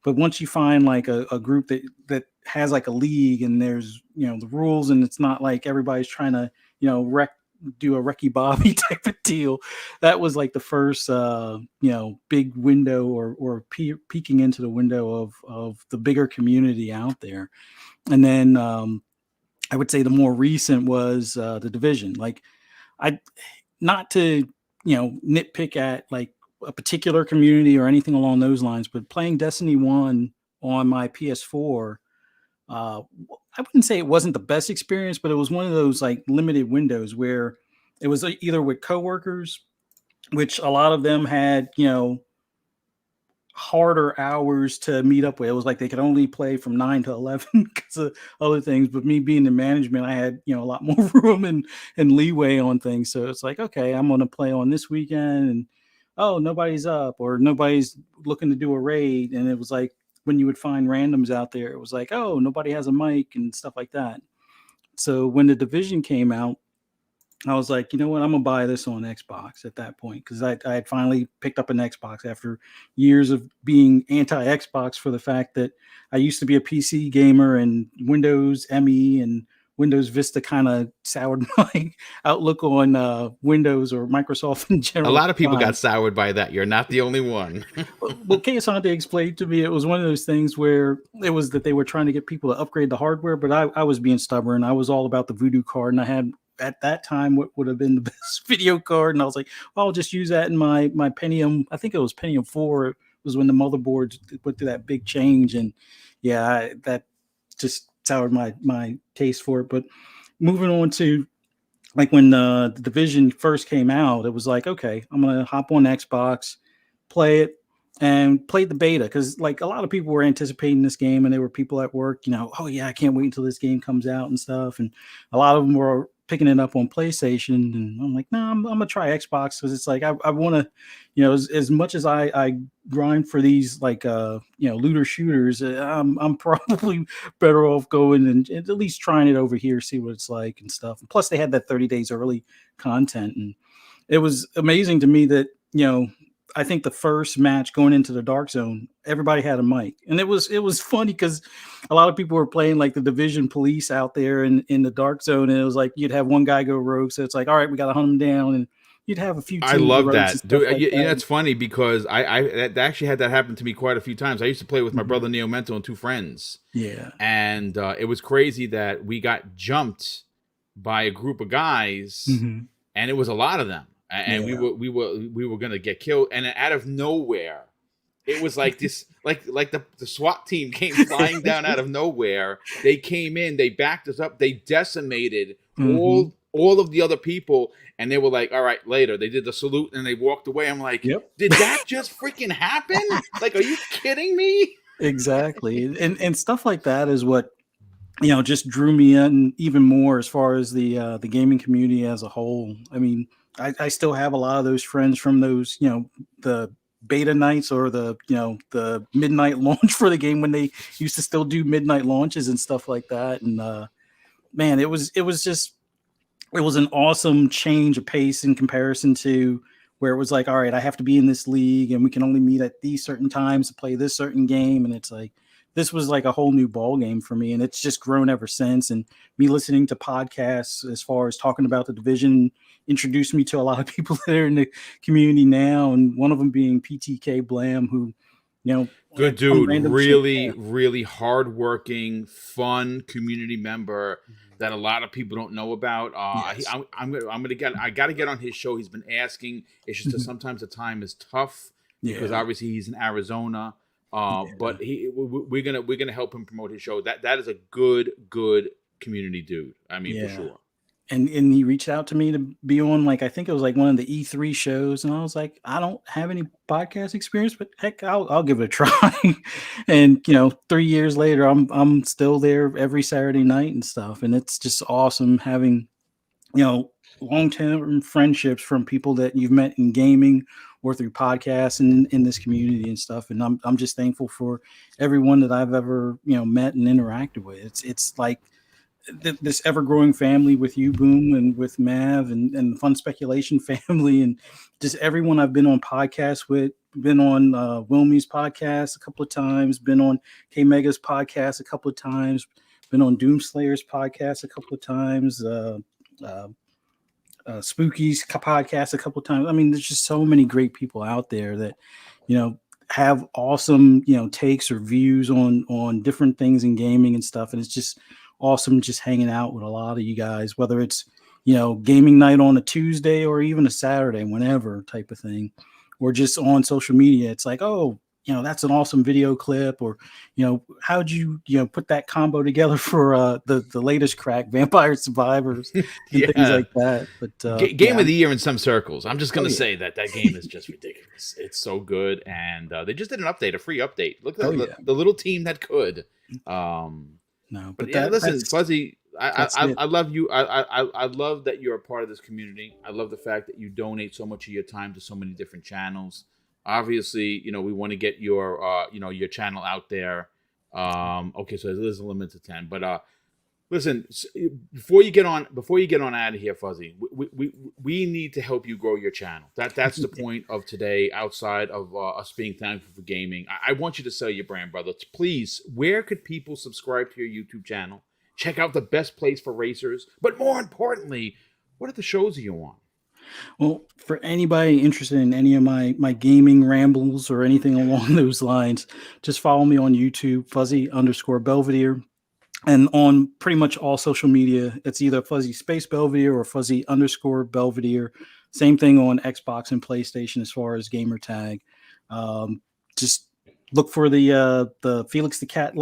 But once you find like a group that has like a league and there's the rules, and it's not like everybody's trying to do a Wrecky Bobby type of deal. That was like the first big window or peeking into the window of the bigger community out there. And then I would say the more recent was the Division. Like I not to nitpick at like a particular community or anything along those lines, but playing Destiny 1 on my PS4, I wouldn't say it wasn't the best experience, but it was one of those like limited windows where it was either with coworkers, which a lot of them had, harder hours to meet up with. It was like they could only play from 9 to 11 because of other things. But me being in management, I had, a lot more room and leeway on things. So it's like, okay, I'm going to play on this weekend, and oh, nobody's up or nobody's looking to do a raid. And it was like, when you would find randoms out there, it was like, oh, nobody has a mic and stuff like that. So when the Division came out, I was like, you know what, I'm gonna buy this on Xbox at that point, because I had finally picked up an Xbox after years of being anti-Xbox for the fact that I used to be a PC gamer, and Windows ME and Windows Vista kind of soured my outlook on Windows or Microsoft in A general. lot of people got soured by that. You're not the only one. Well, Kayasante explained to me it was one of those things where it was that they were trying to get people to upgrade the hardware, but I was being stubborn. I was all about the Voodoo card, and I had at that time what would have been the best video card, and I was like, well, I'll just use that in my Pentium. I think it was Pentium 4. It was when the motherboards went through that big change, and yeah, that just soured my taste for it. But moving on to like when the Division first came out, it was like, okay, I'm gonna hop on Xbox, play it, and played the beta, because like a lot of people were anticipating this game, and there were people at work, oh yeah, I can't wait until this game comes out and stuff, and a lot of them were picking it up on PlayStation, and I'm like, no, I'm gonna try Xbox, because it's like I want to, as much as I grind for these like looter shooters, I'm probably better off going and at least trying it over here, see what it's like and stuff. And plus, they had that 30 days early content, and it was amazing to me that I think the first match going into the Dark Zone, everybody had a mic, and it was funny because a lot of people were playing like the Division Police out there in the Dark Zone, and it was like you'd have one guy go rogue, so it's like, all right, we got to hunt him down, and you'd have a few. I love rogues that. and stuff Dude, like that. It's funny because I actually had that happen to me quite a few times. I used to play with my brother Neo Mento and 2 friends. Yeah, and it was crazy that we got jumped by a group of guys, and it was a lot of them, and we were gonna get killed, and out of nowhere, it was like this, like the SWAT team came flying down out of nowhere. They came in, they backed us up, they decimated all of the other people, and they were like, all right, later. They did the salute and they walked away. I'm like, did that just freaking happen? Like, are you kidding me? Exactly. And stuff like that is what, just drew me in even more as far as the gaming community as a whole. I mean, I still have a lot of those friends from those, the beta nights or the midnight launch for the game when they used to still do midnight launches and stuff like that. And man, it was an awesome change of pace in comparison to where it was like, all right, I have to be in this league and we can only meet at these certain times to play this certain game. And it's like, this was like a whole new ball game for me. And it's just grown ever since. And me listening to podcasts as far as talking about the Division introduced me to a lot of people that are in the community now. And one of them being PTK Blam, who, good dude, really hardworking, fun community member that a lot of people don't know about. I got to get on his show. He's been asking. It's just that sometimes the time is tough because obviously he's in Arizona. But we're gonna help him promote his show. That is a good community dude. I mean, for sure. And he reached out to me to be on, like, I think it was like one of the E3 shows, and I was like, I don't have any podcast experience, but heck, I'll give it a try. And 3 years later, I'm still there every Saturday night and stuff, and it's just awesome having long-term friendships from people that you've met in gaming or through podcasts and in this community and stuff. And I'm just thankful for everyone that I've ever met and interacted with. It's like this ever-growing family with you, Boom, and with Mav and the Fun Speculation family, and just everyone I've been on podcasts with. Been on Wilmie's podcast a couple of times, been on K Mega's podcast a couple of times, been on Doomslayer's podcast a couple of times, Spooky's podcast a couple of times. I mean, there's just so many great people out there that have awesome takes or views on different things in gaming and stuff, and it's just awesome just hanging out with a lot of you guys, whether it's gaming night on a Tuesday or even a Saturday, whenever type of thing, or just on social media. It's like, oh, that's an awesome video clip, or how'd you put that combo together for the latest crack, Vampire Survivors, and things like that. But game of the year in some circles. I'm just gonna say that game is just ridiculous. It's so good, and they just did a free update. Look at the little team that could. No, but listen, Fuzzy, I love you. I love that you're a part of this community. I love the fact that you donate so much of your time to so many different channels. Obviously, we want to get your your channel out there. Okay, so there's a limit to 10, but listen, before you get on out of here, Fuzzy, we need to help you grow your channel. That's the point of today. Outside of us being thankful for gaming, I want you to sell your brand, brother. Please, where could people subscribe to your YouTube channel? Check out the best place for racers, but more importantly, what are the shows are you on? Well, for anybody interested in any of my gaming rambles or anything along those lines, just follow me on YouTube, Fuzzy_Belvedere. And on pretty much all social media, it's either Fuzzy Space Belvedere or Fuzzy_Belvedere. Same thing on Xbox and PlayStation as far as gamer tag. Just look for the Felix the Cat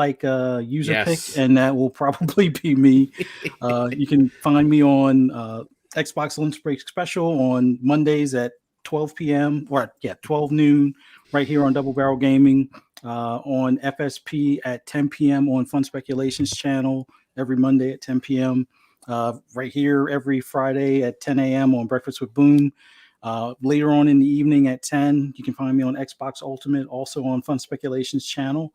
user pick, and that will probably be me. You can find me on Xbox Lunch Break Special on Mondays at 12 p.m. or 12 noon right here on Double Barrel Gaming. On FSP at 10 p.m. on Fun Speculations channel every Monday at 10 p.m. Right here every Friday at 10 a.m. on Breakfast with Boom. Later on in the evening at 10, you can find me on Xbox Ultimate, also on Fun Speculations channel.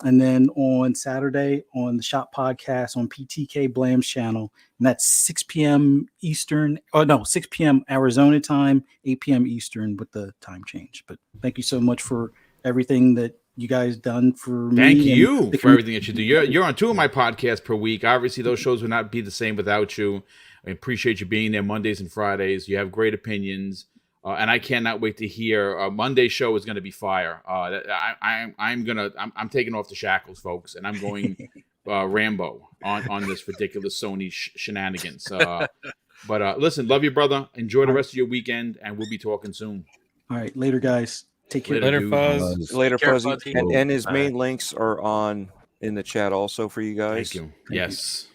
And then on Saturday on the Shop Podcast on PTK Blam's channel, and that's 6 p.m. Eastern. Oh no, 6 p.m. Arizona time, 8 p.m. Eastern with the time change. But thank you so much for everything that you guys done for me. Thank you for everything that you do. You're on 2 of my podcasts per week. Obviously, those shows would not be the same without you. I appreciate you being there Mondays and Fridays. You have great opinions. And I cannot wait to hear. Monday's show is going to be fire. I'm taking off the shackles, folks, and I'm going Rambo on this ridiculous Sony shenanigans. But listen, love you, brother. Enjoy the rest of your weekend, and we'll be talking soon. All right, later, guys. Take care. Later, Fuzz. Later, Care, Fuzzy. Fuzzy. And his main links are on in the chat also for you guys. Thank you. Yes.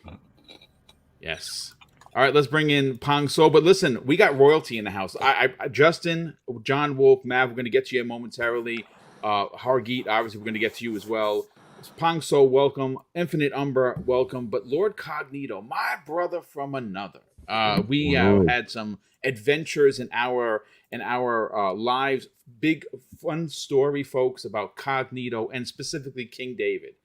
Yes. All right, let's bring in Pong So. But listen, we got royalty in the house. Justin, John Wolf, Mav, we're going to get to you momentarily. Hargeet, obviously, we're going to get to you as well. Pong So, welcome. Infinite Umber, welcome. But Lord Cognito, my brother from another. We had some adventures in our lives. Big fun story, folks, about Cognito and specifically King David.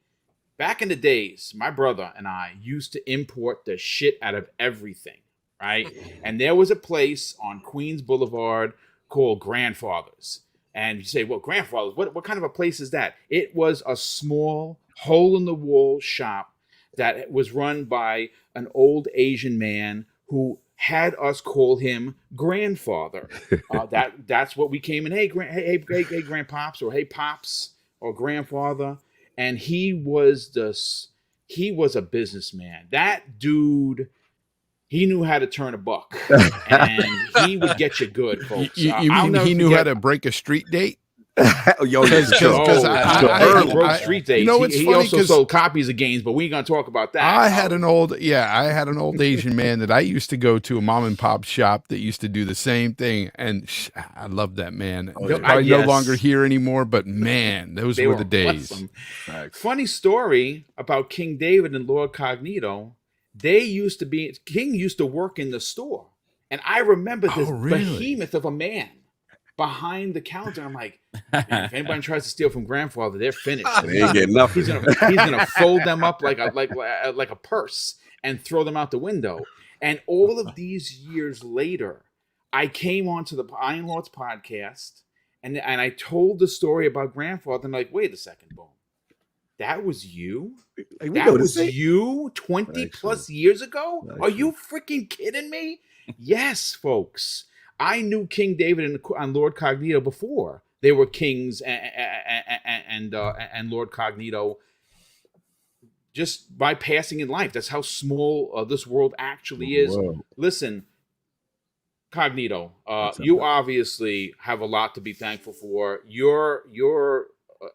Back in the days, my brother and I used to import the shit out of everything, right? And there was a place on Queens Boulevard called Grandfather's. And you say, well, Grandfather's, what kind of a place is that? It was a small hole-in-the-wall shop that was run by an old Asian man who had us call him Grandfather. That's what we came in. Hey, Grandpops, or hey, Pops, or Grandfather. And he was a businessman. That dude, he knew how to turn a buck, and he would get you good, folks. You mean he knew how to break a street date? Because I broke street dates. You know, it's he funny also sold copies of games, but we ain't gonna talk about that. I had an old Asian man that I used to go to a mom and pop shop that used to do the same thing, and I loved that man. They're probably no longer here anymore, but man, those were the days. Awesome. Funny story about King David and Lord Cognito. King used to work in the store, and I remember this behemoth of a man behind the counter. I'm like, man, if anybody tries to steal from Grandfather, they're finished. They ain't getting nothing. He's gonna fold them up like a purse and throw them out the window. And all of these years later, I came onto the Iron Lords podcast and I told the story about Grandfather. I'm like, wait a second, Boom. That was you? That was you 20 plus years ago? Are you freaking kidding me? Yes, folks. I knew King David and Lord Cognito before they were kings and Lord Cognito, just by passing in life. That's how small this world actually is. Whoa. Listen, Cognito, you obviously have a lot to be thankful for. Your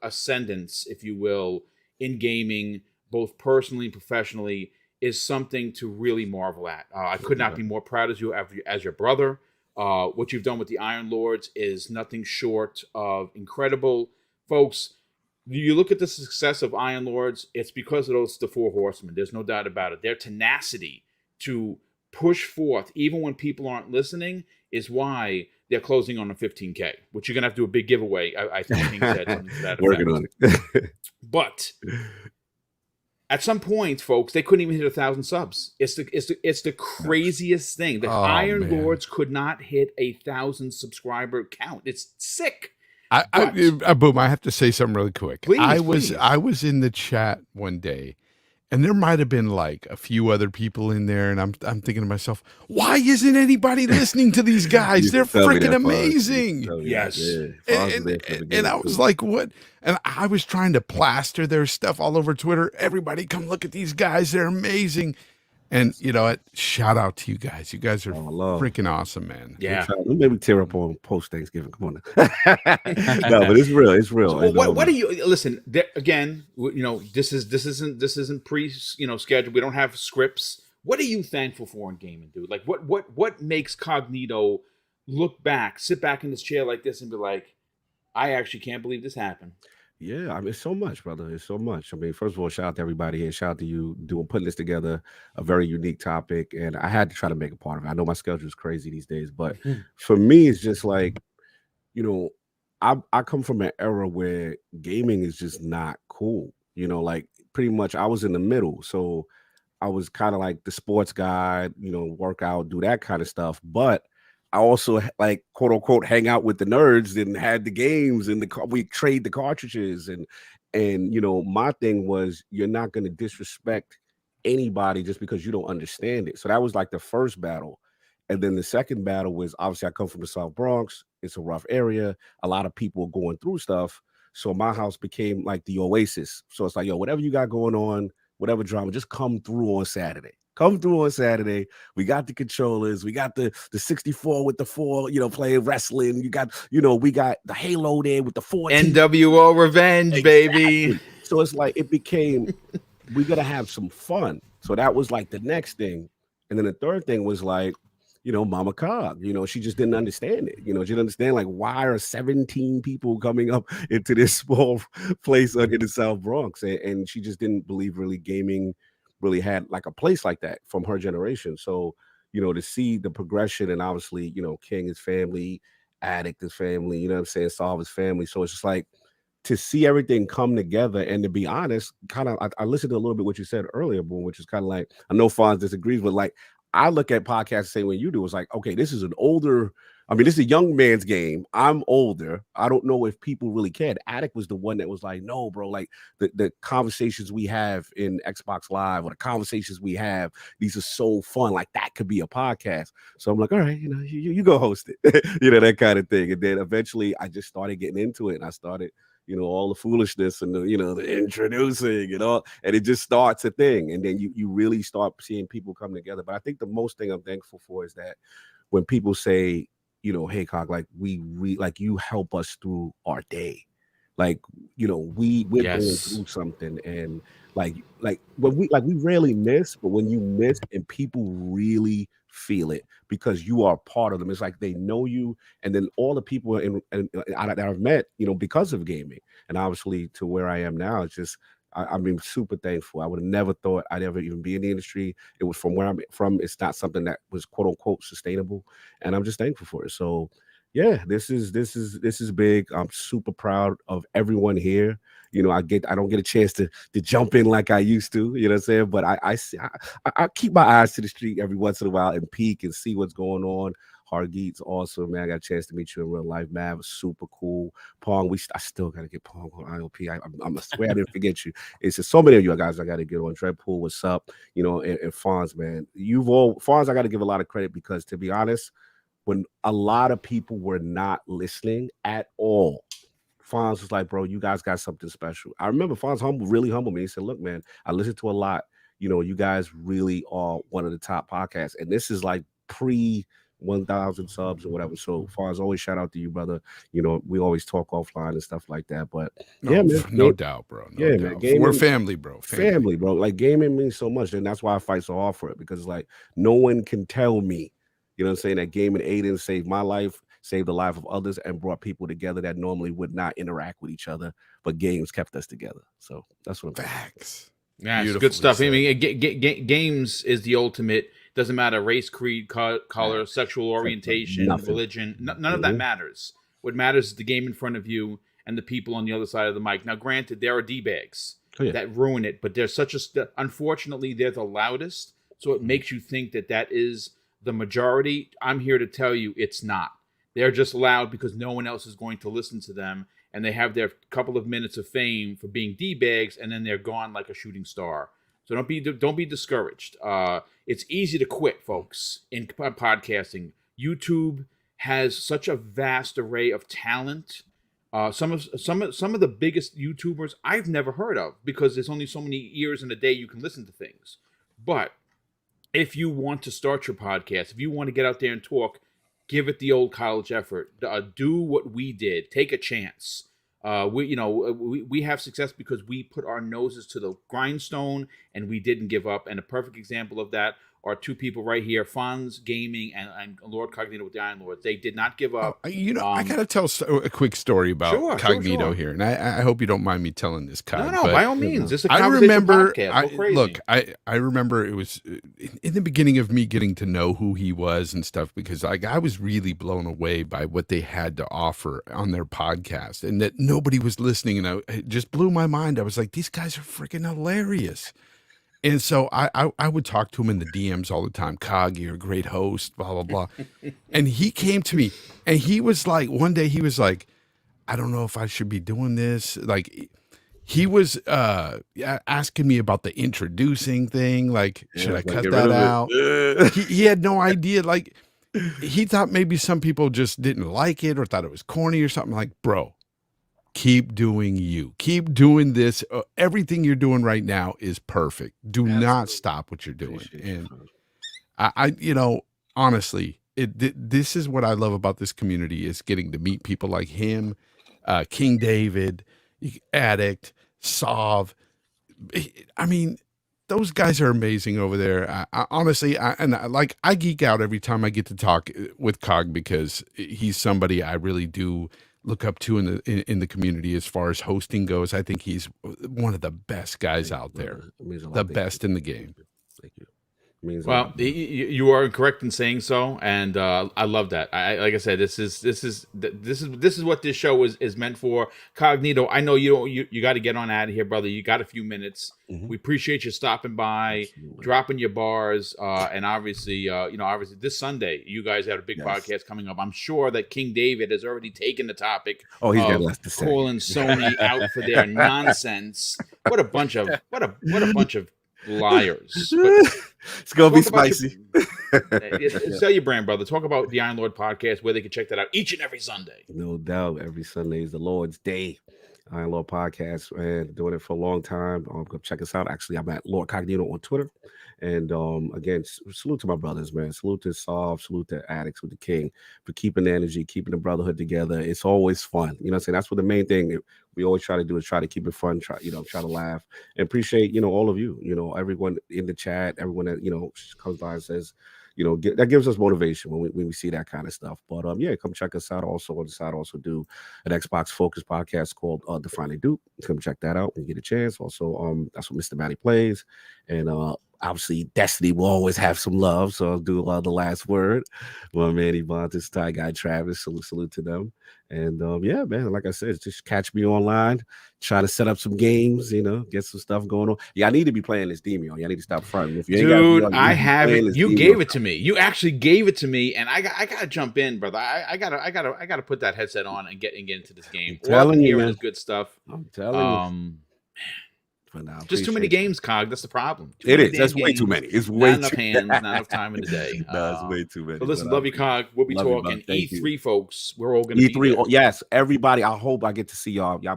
ascendance, if you will, in gaming, both personally and professionally, is something to really marvel at. I could not be more proud of you as your brother. What you've done with the Iron Lords is nothing short of incredible. Folks, you look at the success of Iron Lords, it's because of the Four Horsemen. There's no doubt about it. Their tenacity to push forth, even when people aren't listening, is why they're closing on a 15K, which you're going to have to do a big giveaway. I think King said something to that effect. Working on it. But at some point, folks, they couldn't even hit 1,000 subs. It's the craziest thing. The Iron Lords could not hit 1,000 subscriber count. It's sick. Boom! I have to say something really quick. Please, I was in the chat one day, and there might have been like a few other people in there, and I'm thinking to myself, why isn't anybody listening to these guys? They're freaking amazing. Yes. And I was like, what? And I was trying to plaster their stuff all over Twitter. Everybody come look at these guys. They're amazing. And you know what? Shout out to you guys. You guys are freaking awesome, man. Yeah. Maybe tear up on post Thanksgiving. Come on. No, but it's real. It's real. So what do you listen? Again, you know, this isn't pre scheduled. We don't have scripts. What are you thankful for in gaming, dude? Like what makes Cognito sit back in this chair like this and be like, I actually can't believe this happened. Yeah, I mean, it's so much, brother. It's so much. I mean, first of all, shout out to everybody here. Shout out to you putting this together, a very unique topic. And I had to try to make a part of it. I know my schedule is crazy these days, but for me, it's just like, you know, I come from an era where gaming is just not cool. like pretty much I was in the middle. So I was kind of like the sports guy, work out, do that kind of stuff. But I also like quote unquote hang out with the nerds and had the games and we trade the cartridges and my thing was you're not going to disrespect anybody just because you don't understand it. So that was like the first battle. And then the second battle was obviously I come from the South Bronx. It's a rough area. A lot of people are going through stuff. So my house became like the oasis. So it's like, yo, whatever you got going on, whatever drama, just come through on Saturday. Come through on Saturday. We got the controllers. We got the 64 with the 4, playing wrestling. You got, we got the Halo there with the 4. NWO Revenge, exactly. baby. So it's like it became, we got to have some fun. So that was like the next thing. And then the third thing was like, Mama Cog, she just didn't understand it. She didn't understand like why are 17 people coming up into this small place in the South Bronx, and she just didn't believe really gaming really had like a place like that from her generation. So to see the progression and obviously King, his family, Addict, his family, Solve, his family. So it's just like to see everything come together. And to be honest, kind of I listened to a little bit what you said earlier, Boom, which is kind of like I know Fonz disagrees, but like I look at podcasts the same way you do. It's like, okay, this is this is a young man's game. I'm older. I don't know if people really cared. Attic was the one that was like, no, bro, like the conversations we have in Xbox Live or the conversations we have, these are so fun. Like that could be a podcast. So I'm like, all right, you go host it, that kind of thing. And then eventually I just started getting into it and I started all the foolishness and the introducing and all, and it just starts a thing. And then you really start seeing people come together. But I think the most thing I'm thankful for is that when people say, hey, Cog, like like you help us through our day. Like, we're going through something and like when we rarely miss, but when you miss and people really feel it because you are part of them. It's like they know you, and then all the people that I've met, because of gaming, and obviously to where I am now, it's just I'm super thankful. I would have never thought I'd ever even be in the industry. It was from where I'm from. It's not something that was quote unquote sustainable, and I'm just thankful for it. So yeah, this is big. I'm super proud of everyone here. I don't get a chance to jump in like I used to, what I'm saying? But I keep my eyes to the street every once in a while and peek and see what's going on. Hargeet's awesome, man. I got a chance to meet you in real life, man. It was super cool. Pong, I still gotta get Pong on IOP. I'm I swear I didn't forget you. It's just so many of you guys I gotta get on. Dreadpool, what's up? And Fonz, man. Fonz, I gotta give a lot of credit because to be honest, when a lot of people were not listening at all, Fonz was like, bro, you guys got something special. I remember Fonz really humbled me. He said, look, man, I listened to a lot. You guys really are one of the top podcasts. And this is like pre 1,000 subs or whatever. So Fonz, always shout out to you, brother. We always talk offline and stuff like that. But yeah, man. No doubt, bro. No doubt. Man, gaming, we're family, bro. Family, bro. Like gaming means so much. And that's why I fight so hard for it. Because like no one can tell me, that gaming Aiden saved my life, saved the life of others, and brought people together that normally would not interact with each other, but games kept us together. So that's what I'm facts. Yeah, it's good stuff. I mean, games is the ultimate. Doesn't matter race, creed, color, sexual orientation, religion. None of that matters. What matters is the game in front of you and the people on the other side of the mic. Now, granted, there are D-bags that ruin it, but there's unfortunately, they're the loudest, so it makes you think that is the majority. I'm here to tell you it's not. They're just loud because no one else is going to listen to them, and they have their couple of minutes of fame for being D-bags, and then they're gone like a shooting star. So don't be discouraged. It's easy to quit, folks, in podcasting. YouTube has such a vast array of talent. Some of the biggest YouTubers I've never heard of because there's only so many years in a day you can listen to things. But if you want to start your podcast, if you want to get out there and talk, give it the old college effort. Do what we did. Take a chance. We have success because we put our noses to the grindstone and we didn't give up. And a perfect example of that are two people right here, Fonz Gaming and Lord Cognito with the Iron Lords. They did not give up. I gotta tell a quick story about Cognito here, and I hope you don't mind me telling this, Cog. No, by all means. This is a I conversation remember, podcast. Go crazy. I remember it was in the beginning of me getting to know who he was and stuff, because I was really blown away by what they had to offer on their podcast, and that nobody was listening, and it just blew my mind. I was like, these guys are freaking hilarious. And so I would talk to him in the DMs all the time. Cog, you're a great host, blah, blah, blah. And he came to me and he was like, one day he was like, I don't know if I should be doing this. Like, he was asking me about the introducing thing. Like, should I cut that out? He had no idea. Like, he thought maybe some people just didn't like it or thought it was corny or something. Like, bro, keep doing you. Keep doing this. Everything you're doing right now is perfect. Do not stop what you're doing. And I honestly, this is what I love about this community, is getting to meet people like him, King David, Addict, Sov. I mean, those guys are amazing over there. I honestly, I geek out every time I get to talk with Cog, because he's somebody I really do look up to in the community as far as hosting goes. I think he's one of the best guys out there, the best in the game. Thank you. Well, you are correct in saying so, and I love that. Like I said, this is what this show is meant for. Cognito, I know you got to get on out of here, brother. You got a few minutes. We appreciate you stopping by, dropping your bars, and obviously this Sunday you guys have a big podcast coming up. I'm sure that King David has already taken the topic. Oh, he's got less to say. Calling Sony out for their nonsense. What a bunch of liars. It's gonna be spicy. Sell your brand, brother. Talk about the Iron Lord podcast, where they can check that out each and every Sunday. No doubt, every Sunday is the Lord's Day. Iron Lord podcast, man, doing it for a long time. Go check us out. Actually, I'm at Lord Cognito on Twitter. And again, salute to my brothers, man. Salute to Sov, salute to Addicts, with the King, for keeping the energy, keeping the brotherhood together. It's always fun. You know what I'm saying? That's what the main thing we always try to do, is try to keep it fun, try to laugh, and appreciate, all of you, everyone in the chat, everyone that, comes by and says, that gives us motivation when we see that kind of stuff. But come check us out. Also on the side, also do an Xbox focused podcast called Define and Dupe. Come check that out when you get a chance. Also, that's what Mr. Matty plays. And obviously, Destiny will always have some love, so I'll do the last word. Well, Manny Bontis, Ty Guy Travis, salute to them. And man, like I said, just catch me online, try to set up some games, get some stuff going on. Yeah, I need to be playing this Demon. I need to stop fronting. If you Dude, I have it. You gave it to me. You actually gave it to me, and I gotta jump in, brother. I gotta put that headset on and get into this game. I'm telling you, man. Is good stuff. I'm telling you. Just too many games, Cog. That's the problem. It is. That's way too many. It's way not enough hands, not enough time in the day. No, it's way too many. But listen, love you, Cog. We'll be talking E3, folks. We're all going to be there. Yes, everybody. I hope I get to see y'all. We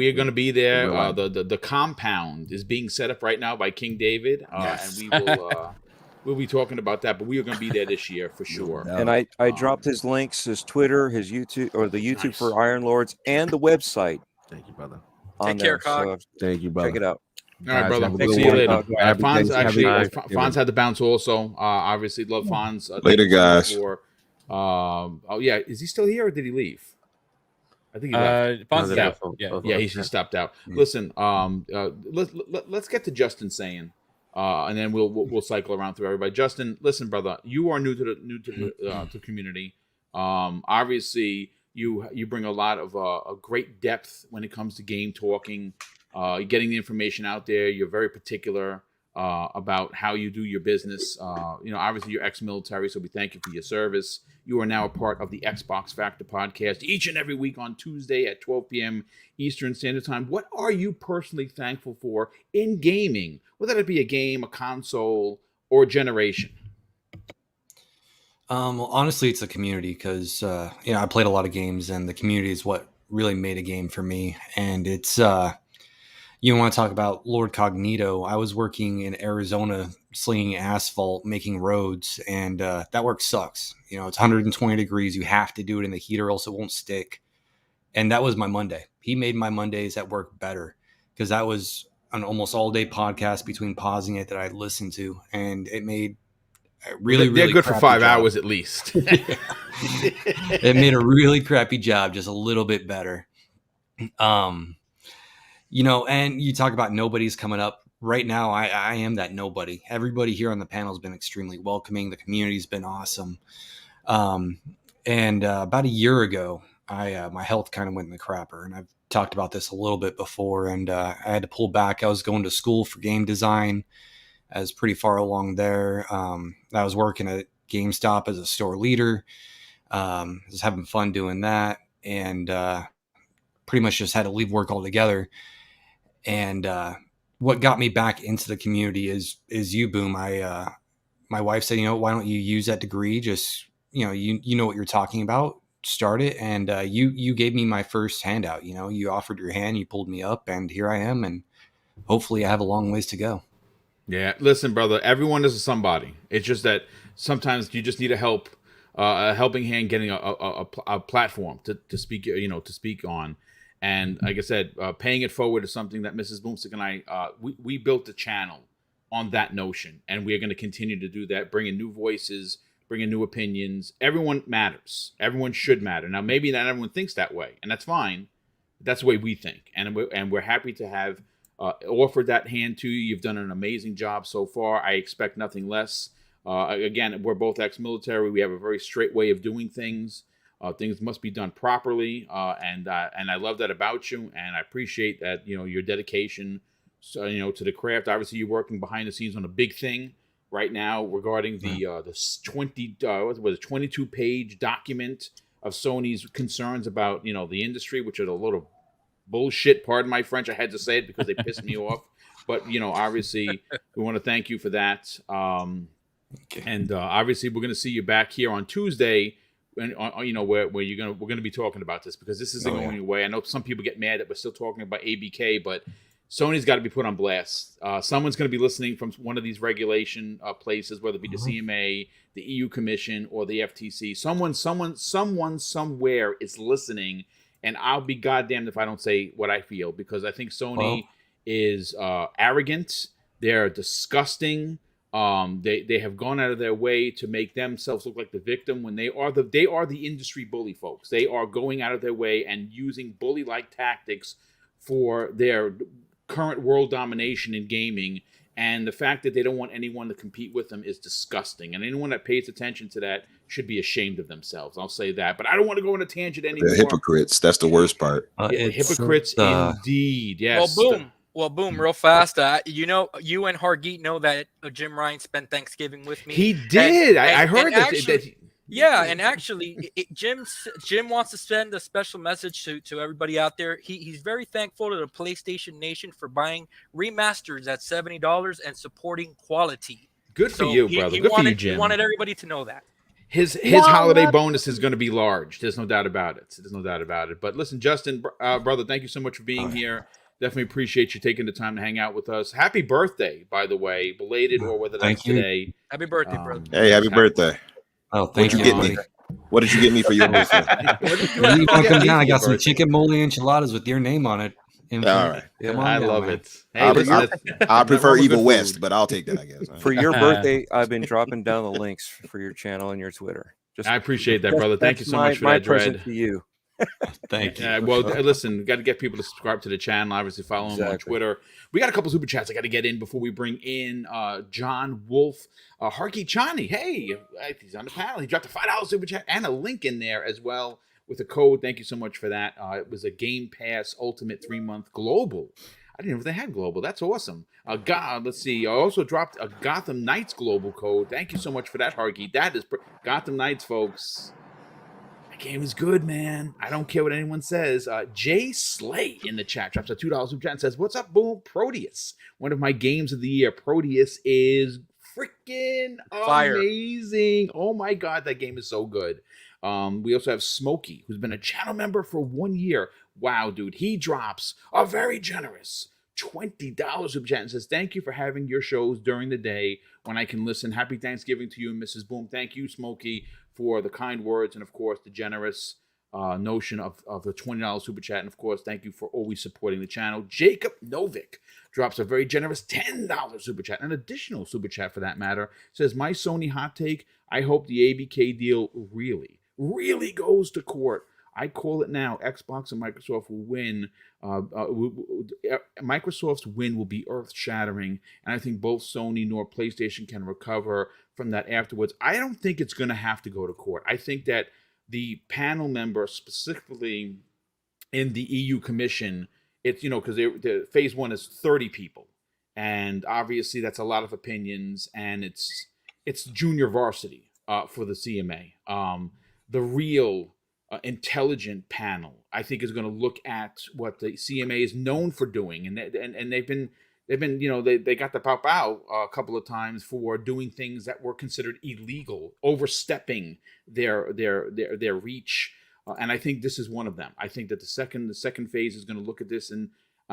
are going to be there. The compound is being set up right now by King David, and we will. We'll be talking about that, but we are going to be there this year for sure. And I dropped his links, his Twitter, his YouTube, or the YouTube for Iron Lords, and the website. Thank you, brother. Take care, Cog. Thank you, brother. Check it out. All right, brother. We'll see you later. Fonz had to bounce also. Obviously, love Fonz. Later, guys. Is he still here or did he leave? I think he left. Fonz is out. Yeah, he stopped out. Listen, let's get to Justin saying, and then we'll cycle around through everybody. Justin, listen, brother, you are new to the community. Obviously, you bring a lot of a great depth when it comes to game talking. Getting the information out there. You're very particular about how you do your business. Obviously you're ex-military, so we thank you for your service. You are now a part of the Xbox Factor podcast each and every week on Tuesday at 12 p.m. Eastern Standard Time. What are you personally thankful for in gaming, whether it be a game, a console, or a generation? Well, honestly, it's a community because, I played a lot of games, and the community is what really made a game for me. And it's, you want to talk about Lord Cognito. I was working in Arizona slinging asphalt, making roads, and that work sucks. It's 120 degrees. You have to do it in the heat or else it won't stick. And that was my Monday. He made my Mondays at work better because that was an almost all day podcast between pausing it that I listened to. And it made They're good for 5 hours at least. It made a really crappy job just a little bit better. And you talk about nobody's coming up. Right now, I am that nobody. Everybody here on the panel has been extremely welcoming. The community's been awesome. And about a year ago, my health kind of went in the crapper, and I've talked about this a little bit before, and I had to pull back. I was going to school for game design. I was pretty far along there. I was working at GameStop as a store leader. I was having fun doing that, and pretty much just had to leave work altogether. And what got me back into the community is you, Boom. My wife said, why don't you use that degree? Just you know what you're talking about. Start it, and you gave me my first handout. You offered your hand, you pulled me up, and here I am, and hopefully I have a long ways to go. Yeah, listen, brother, everyone is a somebody. It's just that sometimes you just need a helping hand getting a platform to speak, to speak on. And like I said, paying it forward is something that Mrs. BoomStick and I, we built the channel on that notion, and we are going to continue to do that, bringing new voices, bringing new opinions. Everyone matters. Everyone should matter. Now, maybe not everyone thinks that way, and that's fine. That's the way we think, and we're happy to have offered that hand to you. You've done an amazing job so far. I expect nothing less. Again, we're both ex-military. We have a very straight way of doing things. Things must be done properly, and I love that about you, and I appreciate that your dedication, to the craft. Obviously, you're working behind the scenes on a big thing right now regarding the 22-page document of Sony's concerns about the industry, which are a lot of bullshit. Pardon my French. I had to say it because they pissed me off. But obviously, we want to thank you for that. Okay. And obviously, we're going to see you back here on Tuesday, and where we're going to be talking about this, because this isn't going away. I know some people get mad that we're still talking about ABK, but Sony's got to be put on blast. Someone's going to be listening from one of these regulation places, whether it be the CMA, the EU Commission, or the FTC. Someone somewhere is listening. And I'll be goddamned if I don't say what I feel, because I think Sony is arrogant. They're disgusting. They have gone out of their way to make themselves look like the victim when they are the industry bully, folks. They are going out of their way and using bully-like tactics for their current world domination in gaming. And the fact that they don't want anyone to compete with them is disgusting. And anyone that pays attention to that should be ashamed of themselves. I'll say that. But I don't want to go on a tangent anymore. They're hypocrites. That's the worst part. Hypocrites indeed. Yes. Well, Boom, real fast. You and Hargeet know that Jim Ryan spent Thanksgiving with me. He did. I heard that. Yeah, and actually, Jim wants to send a special message to everybody out there. He's very thankful to the PlayStation Nation for buying remasters at $70 and supporting quality. Good for you, brother. Good for you, Jim. He wanted everybody to know that. His holiday bonus is going to be large. There's no doubt about it. But listen, Justin, brother, thank you so much for being here. Definitely appreciate you taking the time to hang out with us. Happy birthday, by the way, belated or whether that's today. Happy birthday, brother. Hey, happy birthday. Oh, thank you. Get me? What did you get me for your birthday? I got some chicken mole enchiladas with your name on it. All right. I love it. Hey, I prefer Evil West, but I'll take that, I guess. For your birthday, I've been dropping down the links for your channel and your Twitter. I appreciate that, brother. Thank you so much for that, present to you. Thank you. Well, listen, got to get people to subscribe to the channel. Obviously, follow him on Twitter. We got a couple super chats I got to get in before we bring in John Wolf. Harky Chani, hey, he's on the panel. He dropped a $5 super chat and a link in there as well with a code. Thank you so much for that. It was a Game Pass Ultimate 3-month Global. I didn't know if they had Global. That's awesome. Let's see. I also dropped a Gotham Knights Global code. Thank you so much for that, Harky. That is Gotham Knights, folks. Game is good, man. I don't care what anyone says. Jay Slay in the chat drops a $2 super chat and says, "What's up, Boom? Proteus, one of my games of the year. Proteus is freaking amazing. Oh my god, that game is so good." We also have Smokey, who's been a channel member for 1 year. Wow, dude, he drops a very generous $20 super chat and says, "Thank you for having your shows during the day when I can listen. Happy Thanksgiving to you and Mrs. Boom." Thank you, Smokey, for the kind words and, of course, the generous notion of the $20 super chat. And of course, thank you for always supporting the channel. Jacob Novick drops a very generous $10 super chat, an additional super chat for that matter. Says, my Sony hot take, I hope the ABK deal really goes to court. I call it now. Xbox and Microsoft will win. Microsoft's win will be earth-shattering, and I think both Sony nor PlayStation can recover from that afterwards. I don't think it's going to have to go to court. I think that the panel member, specifically in the EU Commission, it's, because the phase one is 30 people, and obviously that's a lot of opinions, and it's junior varsity for the CMA. The real intelligent panel, I think, is going to look at what the CMA is known for doing, and they've been they got the pop out a couple of times for doing things that were considered illegal, overstepping their reach, and I think this is one of them. I think that the second phase is going to look at this, and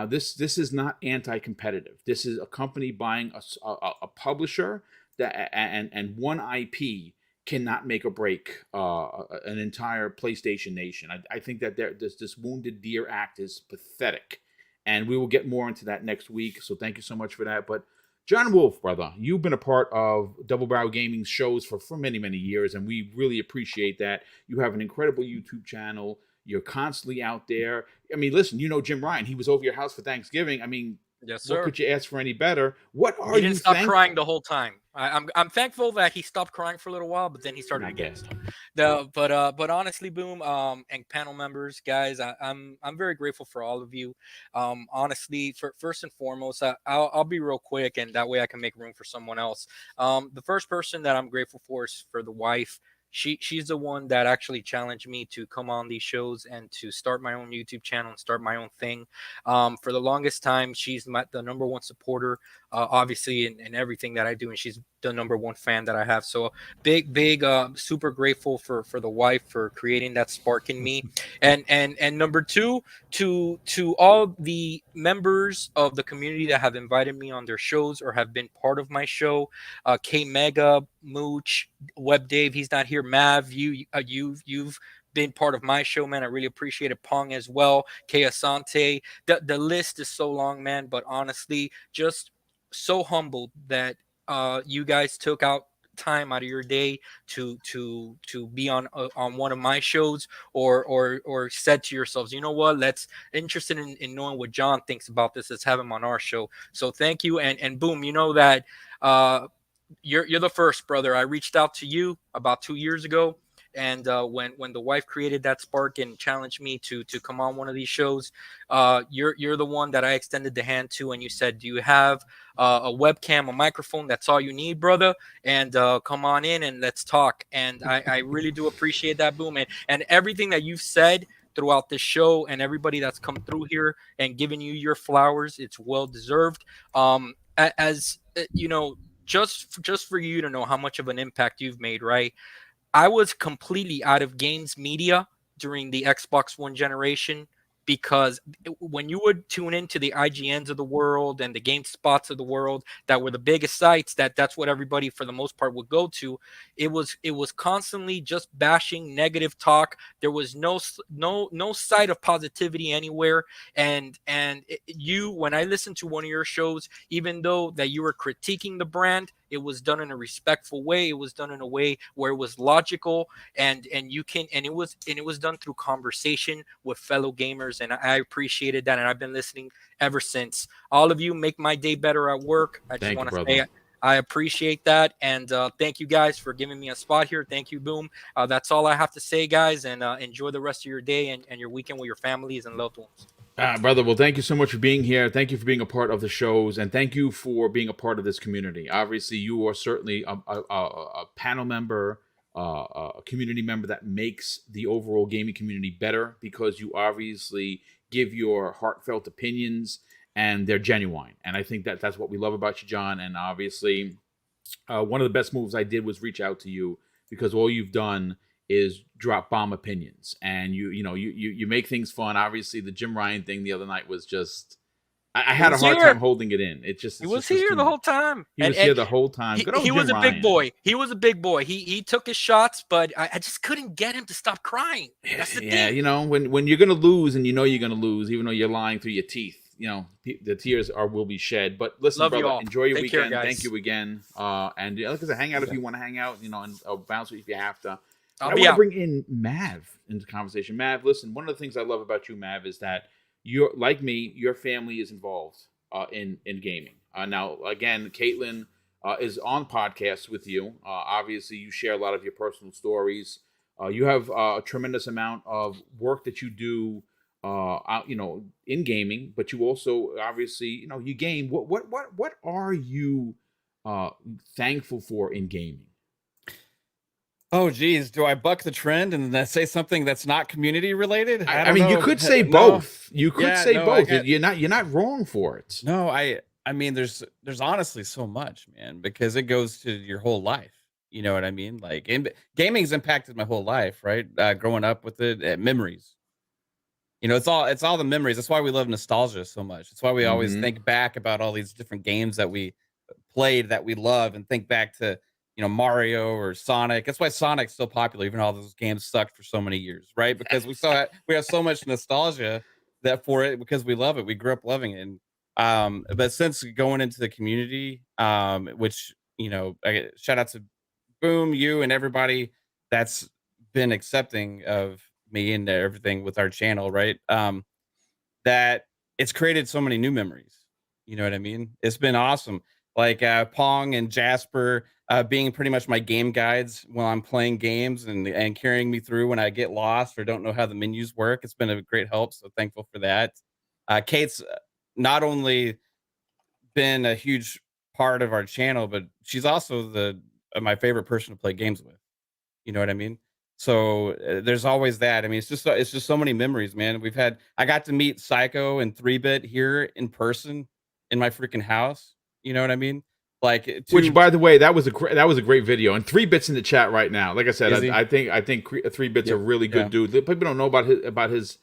this is not anti-competitive. This is a company buying a publisher that and one IP cannot make or break an entire PlayStation nation. I think that this Wounded Deer Act is pathetic, and we will get more into that next week. So thank you so much for that. But John Wolf, brother, you've been a part of Double Barrel Gaming's shows for many, many years, and we really appreciate that. You have an incredible YouTube channel. You're constantly out there. I mean, listen, Jim Ryan, he was over your house for Thanksgiving. I mean, yes, sir. What could you ask for any better? What are you? He didn't stop crying the whole time. I'm thankful that he stopped crying for a little while, but then he started again. But honestly, Boom, and panel members, guys, I'm very grateful for all of you. Honestly, first and foremost, I'll be real quick, and that way I can make room for someone else. The first person that I'm grateful for is for the wife. She's the one that actually challenged me to come on these shows and to start my own YouTube channel and start my own thing. For the longest time, she's the number one supporter, obviously, in everything that I do, and she's the number one fan that I have. So big, super grateful for the wife for creating that spark in me. And number two, to all the members of the community that have invited me on their shows or have been part of my show, K Mega, Mooch, Web Dave, he's not here. Mav, you've been part of my show, man. I really appreciate it. Pong as well. K Asante. The list is so long, man. But honestly, just so humbled that you guys took out time out of your day to be on one of my shows, or said to yourselves, you know what, let's interested in knowing what John thinks about this, let's have him on our show. So thank you. And Boom, you know that you're the first, brother. I reached out to you about 2 years ago, and when the wife created that spark and challenged me to come on one of these shows, you're the one that I extended the hand to, and you said, do you have a webcam, a microphone? That's all you need, brother, and come on in and let's talk. And I really do appreciate that, Boom, and everything that you've said throughout this show, and everybody that's come through here and given you your flowers. It's well deserved. As you know, just for you to know how much of an impact you've made, right? I was completely out of games media during the Xbox One generation, because when you would tune into the IGNs of the world and the GameSpots of the world that were the biggest sites, that's what everybody for the most part would go to, it was constantly just bashing, negative talk. There was no sight of positivity anywhere. And you, when I listened to one of your shows, even though that you were critiquing the brand, it was done in a respectful way. It was done in a way where it was logical, and it was done through conversation with fellow gamers, and I appreciated that, and I've been listening ever since. All of you make my day better at work. I just want to say I appreciate that, and thank you guys for giving me a spot here. Thank you, Boom. That's all I have to say, guys, and enjoy the rest of your day and your weekend with your families and loved ones. Brother, well, thank you so much for being here. Thank you for being a part of the shows, and thank you for being a part of this community. Obviously, you are certainly a panel member, a community member that makes the overall gaming community better, because you obviously give your heartfelt opinions, and they're genuine. And I think that's what we love about you, John. And obviously, one of the best moves I did was reach out to you, because all you've done is drop bomb opinions, and you make things fun. Obviously, the Jim Ryan thing the other night was just, I had a hard time holding it in. He was here the whole time. He was here the whole time. Good old he Jim was a Ryan. big boy. He was a big boy. He took his shots, but I just couldn't get him to stop crying. That's the thing. You know, when you're gonna lose and you know you're gonna lose, even though you're lying through your teeth, you know, the tears will be shed. But listen, Love brother, you all. enjoy your Take care, weekend. guys. Thank you again. And like I said, hang out if you want to hang out, you know, and bounce if you have to. I want to bring in Mav into the conversation. Mav, listen, one of the things I love about you, Mav, is that you're like me. Your family is involved in gaming. Now, again, Caitlin is on podcasts with you. Obviously, you share a lot of your personal stories. You have a tremendous amount of work that you do, you know, in gaming. But you also, obviously, you know, you game. What are you thankful for in gaming? Oh, geez. Do I buck the trend and then say something that's not community related? I mean, you could say both. You could say both. You're not wrong for it. No, I mean, there's honestly so much, man, because it goes to your whole life. You know what I mean? Like, gaming's impacted my whole life, right? Growing up with it, memories. You know, it's all the memories. That's why we love nostalgia so much. That's why we always think back about all these different games that we played that we love, and think back to, you know, Mario or Sonic. That's why Sonic's so popular, even though all those games sucked for so many years, right? Because we have so much nostalgia for it, because we love it. We grew up loving it. And but since going into the community, which, you know, shout out to Boom, you and everybody that's been accepting of me and everything with our channel, right? That it's created so many new memories. You know what I mean? It's been awesome. Like Pong and Jasper being pretty much my game guides while I'm playing games, and carrying me through when I get lost or don't know how the menus work. It's been a great help. So thankful for that. Kate's not only been a huge part of our channel, but she's also my favorite person to play games with. You know what I mean? So there's always that. I mean, it's just so many memories, man. I got to meet Psycho and 3-Bit here in person in my freaking house. You know what I mean? Like, which, by the way, that was a great video, and 3-Bit's in the chat right now. Like I said, I think 3-Bit's a really good dude. People don't know about his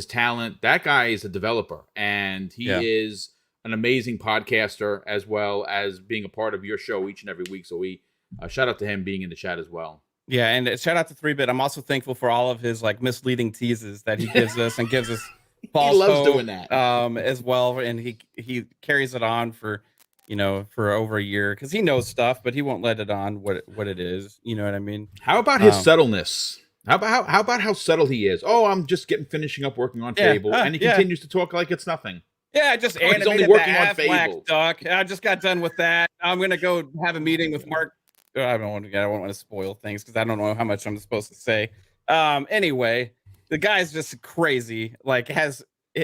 talent. That guy is a developer, and he is an amazing podcaster, as well as being a part of your show each and every week. So we shout out to him being in the chat as well. Yeah, and shout out to 3-Bit. I'm also thankful for all of his like misleading teases that he gives us, and gives us false he loves hope, doing that as well. And he carries it on for, you know, for over a year, because he knows stuff, but he won't let it on what it is. You know what I mean? How about his subtleness? How about how subtle he is? Oh, I'm just finishing up working on Fable, and he continues to talk like it's nothing. Yeah, I just animated only working on Aflac Fable. duck. I just got done with that. I'm gonna go have a meeting with Mark. I don't want to spoil things, because I don't know how much I'm supposed to say. Anyway, the guy's just crazy. Like, has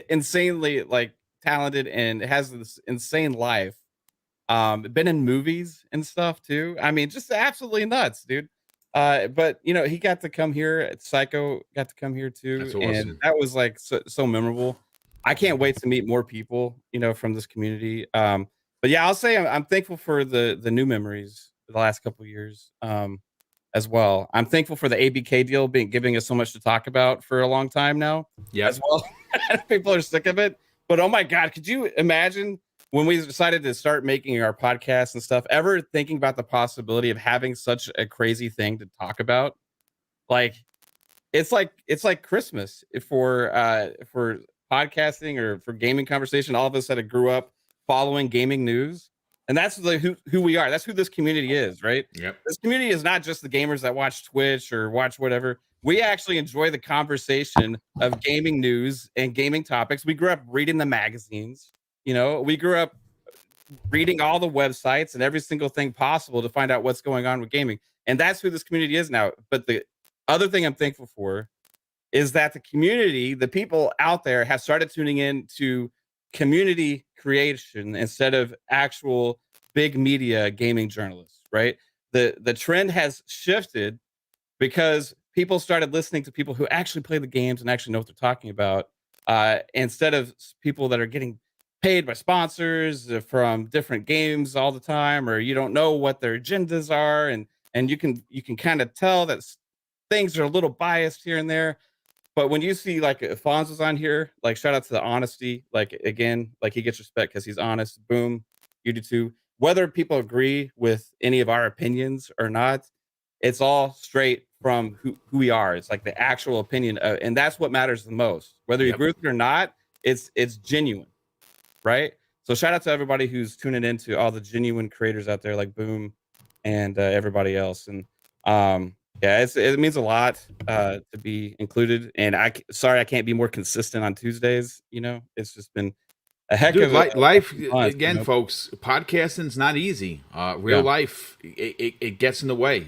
insanely like talented, and has this insane life. Been in movies and stuff too. I mean, just absolutely nuts, dude. But you know, he got to come here. Psycho got to come here too. That's awesome. And that was like so memorable. I can't wait to meet more people, you know, from this community. But yeah, I'll say I'm thankful for the new memories the last couple of years, as well. I'm thankful for the ABK deal giving us so much to talk about for a long time now. Yeah, as well. People are sick of it. But oh my God, could you imagine when we decided to start making our podcasts and stuff, ever thinking about the possibility of having such a crazy thing to talk about? Like, it's like Christmas for podcasting or for gaming conversation. All of us that grew up following gaming news, and that's who we are. That's who this community is, right? Yep. This community is not just the gamers that watch Twitch or watch whatever. We actually enjoy the conversation of gaming news and gaming topics. We grew up reading the magazines. You know, we grew up reading all the websites and every single thing possible to find out what's going on with gaming. And that's who this community is now. But the other thing I'm thankful for is that the community, the people out there, have started tuning in to community creation instead of actual big media gaming journalists, right? The trend has shifted because people started listening to people who actually play the games and actually know what they're talking about, instead of people that are getting paid by sponsors from different games all the time, or you don't know what their agendas are, and you can kind of tell that things are a little biased here and there. But when you see like Fonz was on here, like shout out to the honesty. Like again, like he gets respect because he's honest. Boom, you do too. Whether people agree with any of our opinions or not, it's all straight from who we are. It's like the actual opinion, and that's what matters the most. Whether you agree with it or not, it's genuine, right? So shout out to everybody who's tuning into all the genuine creators out there, like Boom and everybody else. And yeah, it means a lot to be included. And sorry I can't be more consistent on Tuesdays. You know, it's just been a heck Dude, of a life month, again, you know? folks. Podcasting's not easy. Real life, it gets in the way.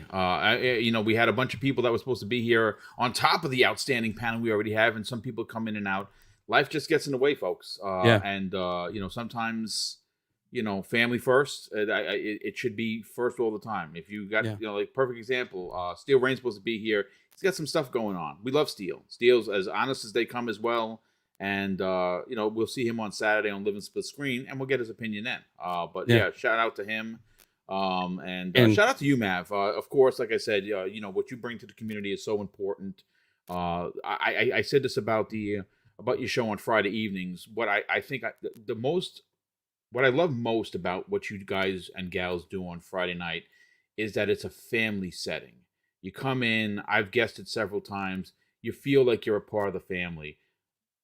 You know, we had a bunch of people that were supposed to be here on top of the outstanding panel we already have, and some people come in and out. Life just gets in the way, folks. And you know, sometimes, you know, family first. It should be first all the time. If you got, you know, like perfect example, Steel Rain's supposed to be here. He's got some stuff going on. We love Steel. Steel's as honest as they come as well. And you know, we'll see him on Saturday on Live and Split Screen, and we'll get his opinion then. But yeah, shout out to him, and shout out to you, Mav. Of course, like I said, you know, what you bring to the community is so important. I said this about your show on Friday evenings. What I think what I love most about what you guys and gals do on Friday night is that it's a family setting. You come in, I've guessed it several times. You feel like you're a part of the family.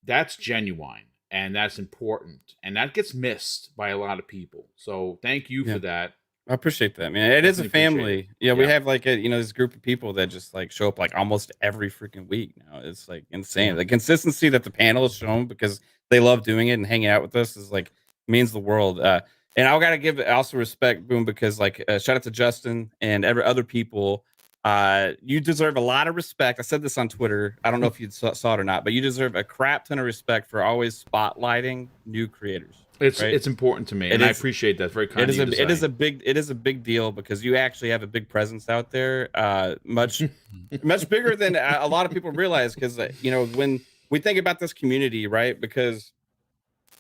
That's genuine, and that's important, and that gets missed by a lot of people. So thank you for that. I appreciate that, man. It is a family. Yeah, we have like you know, this group of people that just like show up like almost every freaking week now. It's like insane. The consistency that the panel has shown because they love doing it and hanging out with us is like means the world. And I gotta give also respect, Boom, because like shout out to Justin and every other people. You deserve a lot of respect. I said this on Twitter. I don't know if you saw it or not, but you deserve a crap ton of respect for always spotlighting new creators. It's important to me, and I appreciate that. Very kind of you to say. It is a big deal because you actually have a big presence out there, much bigger than a lot of people realize. Because you know, when we think about this community, right? Because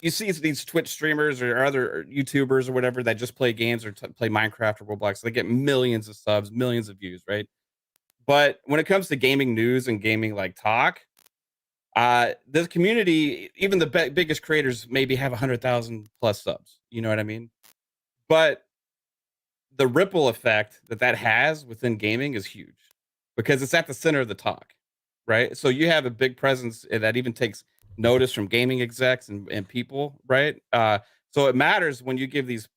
you see these Twitch streamers or other YouTubers or whatever that just play games or play Minecraft or Roblox. They get millions of subs, millions of views, right? But when it comes to gaming news and gaming like talk, the community, even the biggest creators, maybe have 100,000 plus subs. You know what I mean? But the ripple effect that has within gaming is huge because it's at the center of the talk, right? So you have a big presence that even takes notice from gaming execs and people, right? So it matters when you give these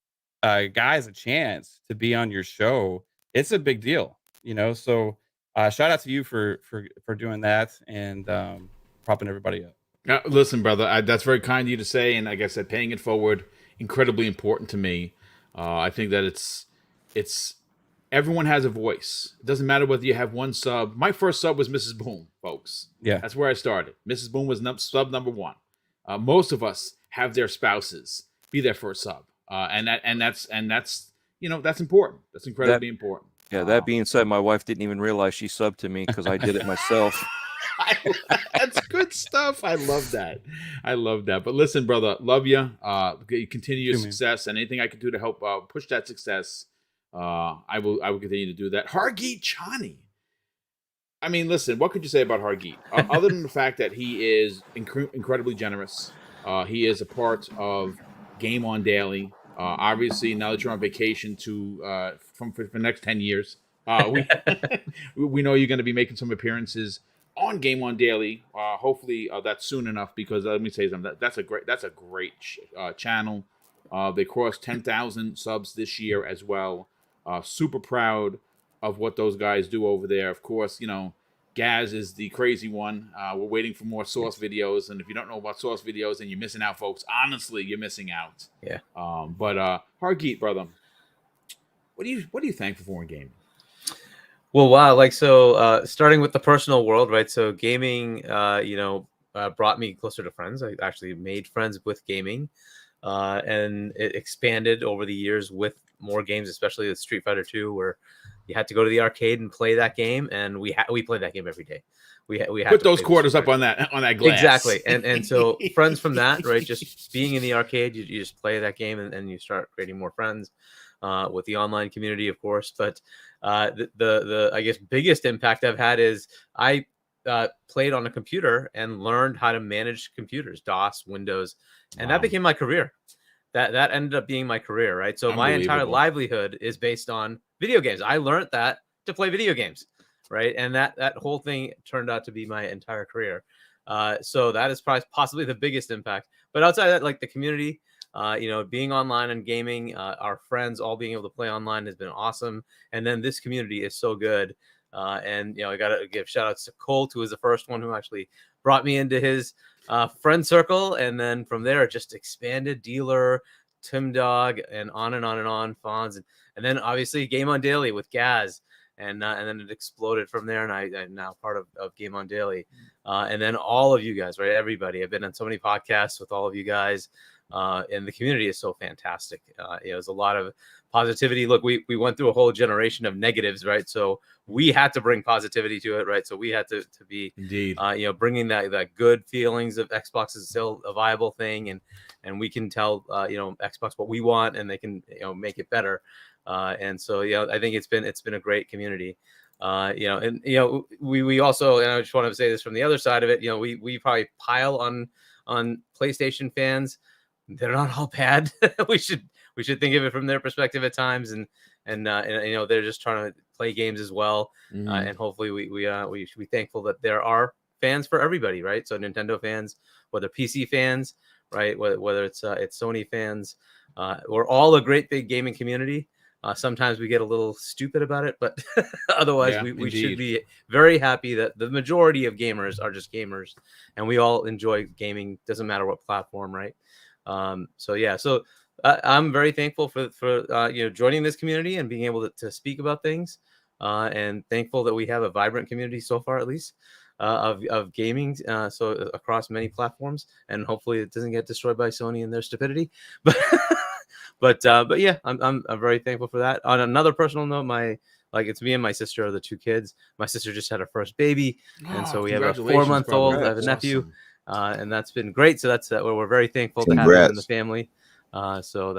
guys a chance to be on your show. It's a big deal, you know. So shout out to you for doing that and propping everybody up. Listen, brother, that's very kind of you to say, and like I said, paying it forward, incredibly important to me. I think that it's everyone has a voice. It doesn't matter whether you have one sub. My first sub was Mrs. Boom, folks. Yeah, that's where I started. Mrs. Boom was sub number one. Most of us have their spouses be their first sub, and that's you know, that's important. That's incredibly important. Yeah. That being said, my wife didn't even realize she subbed to me because I did it myself. That's good stuff. I love that. But listen, brother, love you. Continue your success, and anything I can do to help push that success, I will continue to do that. Hargeet Chani. I mean, listen, what could you say about Hargeet? Other than the fact that he is incredibly generous. He is a part of Game On Daily. Obviously, now that you're on vacation for the next 10 years, we know you're going to be making some appearances on Game On Daily. Hopefully that's soon enough, because let me say something. That's a great channel. They crossed 10,000 subs this year as well. Super proud of what those guys do over there. Of course, you know, Gaz is the crazy one. We're waiting for more Source videos, and if you don't know about Source videos, then you're missing out, folks. Honestly, you're missing out. Yeah. But Hargeet, brother, what are you thankful for in gaming? Well, wow. Like, so starting with the personal world, right? So gaming, brought me closer to friends. I actually made friends with gaming, and it expanded over the years with more games, especially with Street Fighter 2, where you had to go to the arcade and play that game, and we played that game every day. We had put those quarters up on that glass. Exactly, and so friends from that, right? Just being in the arcade, you just play that game, and you start creating more friends with the online community, of course. But the I guess biggest impact I've had is I played on a computer and learned how to manage computers, DOS, Windows, and Wow. that became my career. That ended up being my career, right? So my entire Unbelievable. livelihood is based on video games. I learned that to play video games, right? And that whole thing turned out to be my entire career. So that is probably possibly the biggest impact. But outside of that, like the community, being online and gaming, our friends all being able to play online has been awesome. And then this community is so good. And I got to give shout outs to Colt, who was the first one who actually brought me into his friend circle. And then from there, it just expanded. Dealer, Tim Dog, and on and on and on, Fonz. And then obviously Game on Daily with Gaz. And then it exploded from there. And I'm now part of Game on Daily. And then all of you guys, right? Everybody. I've been on so many podcasts with all of you guys. And the community is so fantastic. There's a lot of positivity. Look, we went through a whole generation of negatives, right? So we had to bring positivity to it, right? So we had to be, Indeed. Bringing that good feelings of Xbox is still a viable thing, and we can tell Xbox what we want, and they can make it better. And so I think it's been a great community. We also, and I just want to say this from the other side of it, we probably pile on PlayStation fans. They're not all bad. we should think of it from their perspective at times, and they're just trying to play games as well. Mm-hmm. And hopefully we should be thankful that there are fans for everybody, right? So Nintendo fans, whether PC fans, right, whether it's Sony fans, we're all a great big gaming community. Sometimes we get a little stupid about it, but otherwise we should be very happy that the majority of gamers are just gamers, and we all enjoy gaming. Doesn't matter what platform, right? So I'm very thankful for joining this community and being able to speak about things, and thankful that we have a vibrant community so far, at least of gaming, so across many platforms, and hopefully it doesn't get destroyed by Sony and their stupidity. But yeah, I'm very thankful for that. On another personal note, it's me and my sister are the two kids. My sister just had her first baby, and so we have a 4-month-old. I have a nephew. And that's been great. So that's we're very thankful to have him in the family. So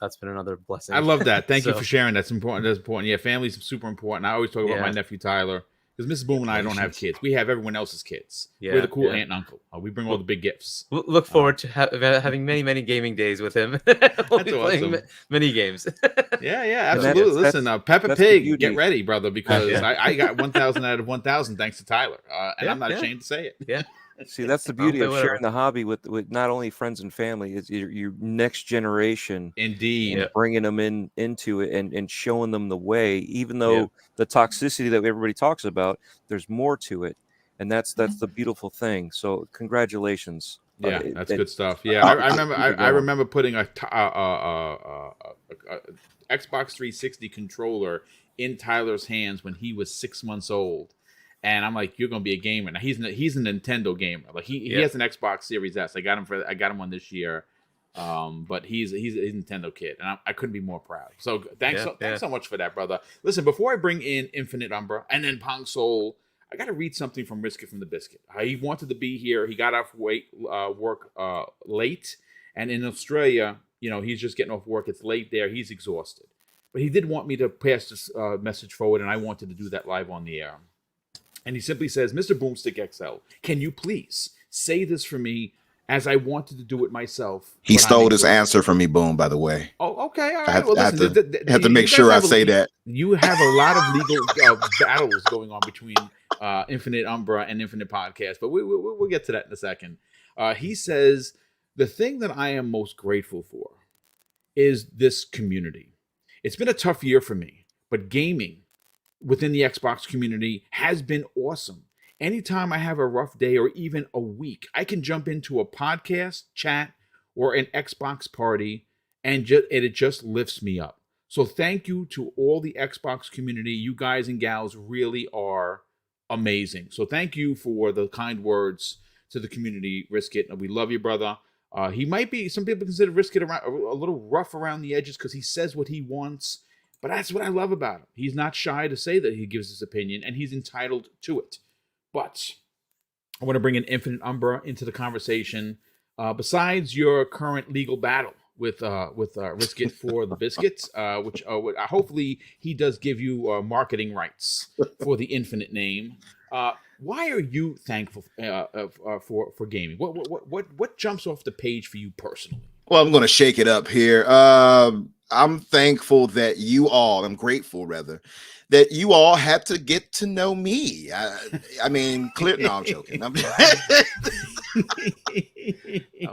that's been another blessing. I love that. Thank you for sharing. That's important. That's important. Yeah, family's super important. I always talk about my nephew Tyler, because Mrs. Boom and I don't have kids. We have everyone else's kids. We're the cool aunt and uncle. We bring all the big gifts. Look forward to having many, many gaming days with him. We'll be playing many games. Yeah, absolutely. Listen, Peppa Pig, get ready, brother, because I got 1,000 out of 1,000 thanks to Tyler, and I'm not ashamed to say it. Yeah. See, that's the beauty of sharing the hobby with not only friends and family, is your next generation. Indeed. And bringing them into it and showing them the way, even though the toxicity that everybody talks about, there's more to it. And that's the beautiful thing. So congratulations. Yeah, that's good stuff. Yeah, I remember putting a Xbox 360 controller in Tyler's hands when he was 6 months old. And I'm like, you're gonna be a gamer. Now he's a Nintendo gamer. Like he has an Xbox Series S. I got him one this year. But he's a Nintendo kid, and I couldn't be more proud. So thanks so much for that, brother. Listen, before I bring in Infinite Umbra and then Pong Soul, I got to read something from Risk It from the Biscuit. He wanted to be here. He got off work late, and in Australia, he's just getting off work. It's late there. He's exhausted, but he did want me to pass this message forward, and I wanted to do that live on the air. And he simply says, Mr. BoomStick XL, can you please say this for me, as I wanted to do it myself? He stole this answer from me, Boom, by the way. Oh, okay. All right. I have to make sure I say that. You have a lot of legal battles going on between Infinite Umbra and Infinite Podcast, but we'll get to that in a second. He says, the thing that I am most grateful for is this community. It's been a tough year for me, but gaming within the Xbox community has been awesome. Anytime I have a rough day or even a week, I can jump into a podcast, chat, or an Xbox party, and it just lifts me up. So thank you to all the Xbox community. You guys and gals really are amazing. So thank you for the kind words to the community, Risk It. We love you, brother. He might be, some people consider Risk It a little rough around the edges because he says what he wants. But that's what I love about him. He's not shy to say that he gives his opinion, and he's entitled to it. But I want to bring an Infinite Umbra into the conversation. Besides your current legal battle with Risk It for the Biscuits, which hopefully he does give you marketing rights for the infinite name. Why are you thankful for gaming? What jumps off the page for you personally? Well, I'm going to shake it up here. I'm thankful that I'm grateful rather, that you all had to get to know me. I mean, no, I'm joking. I'm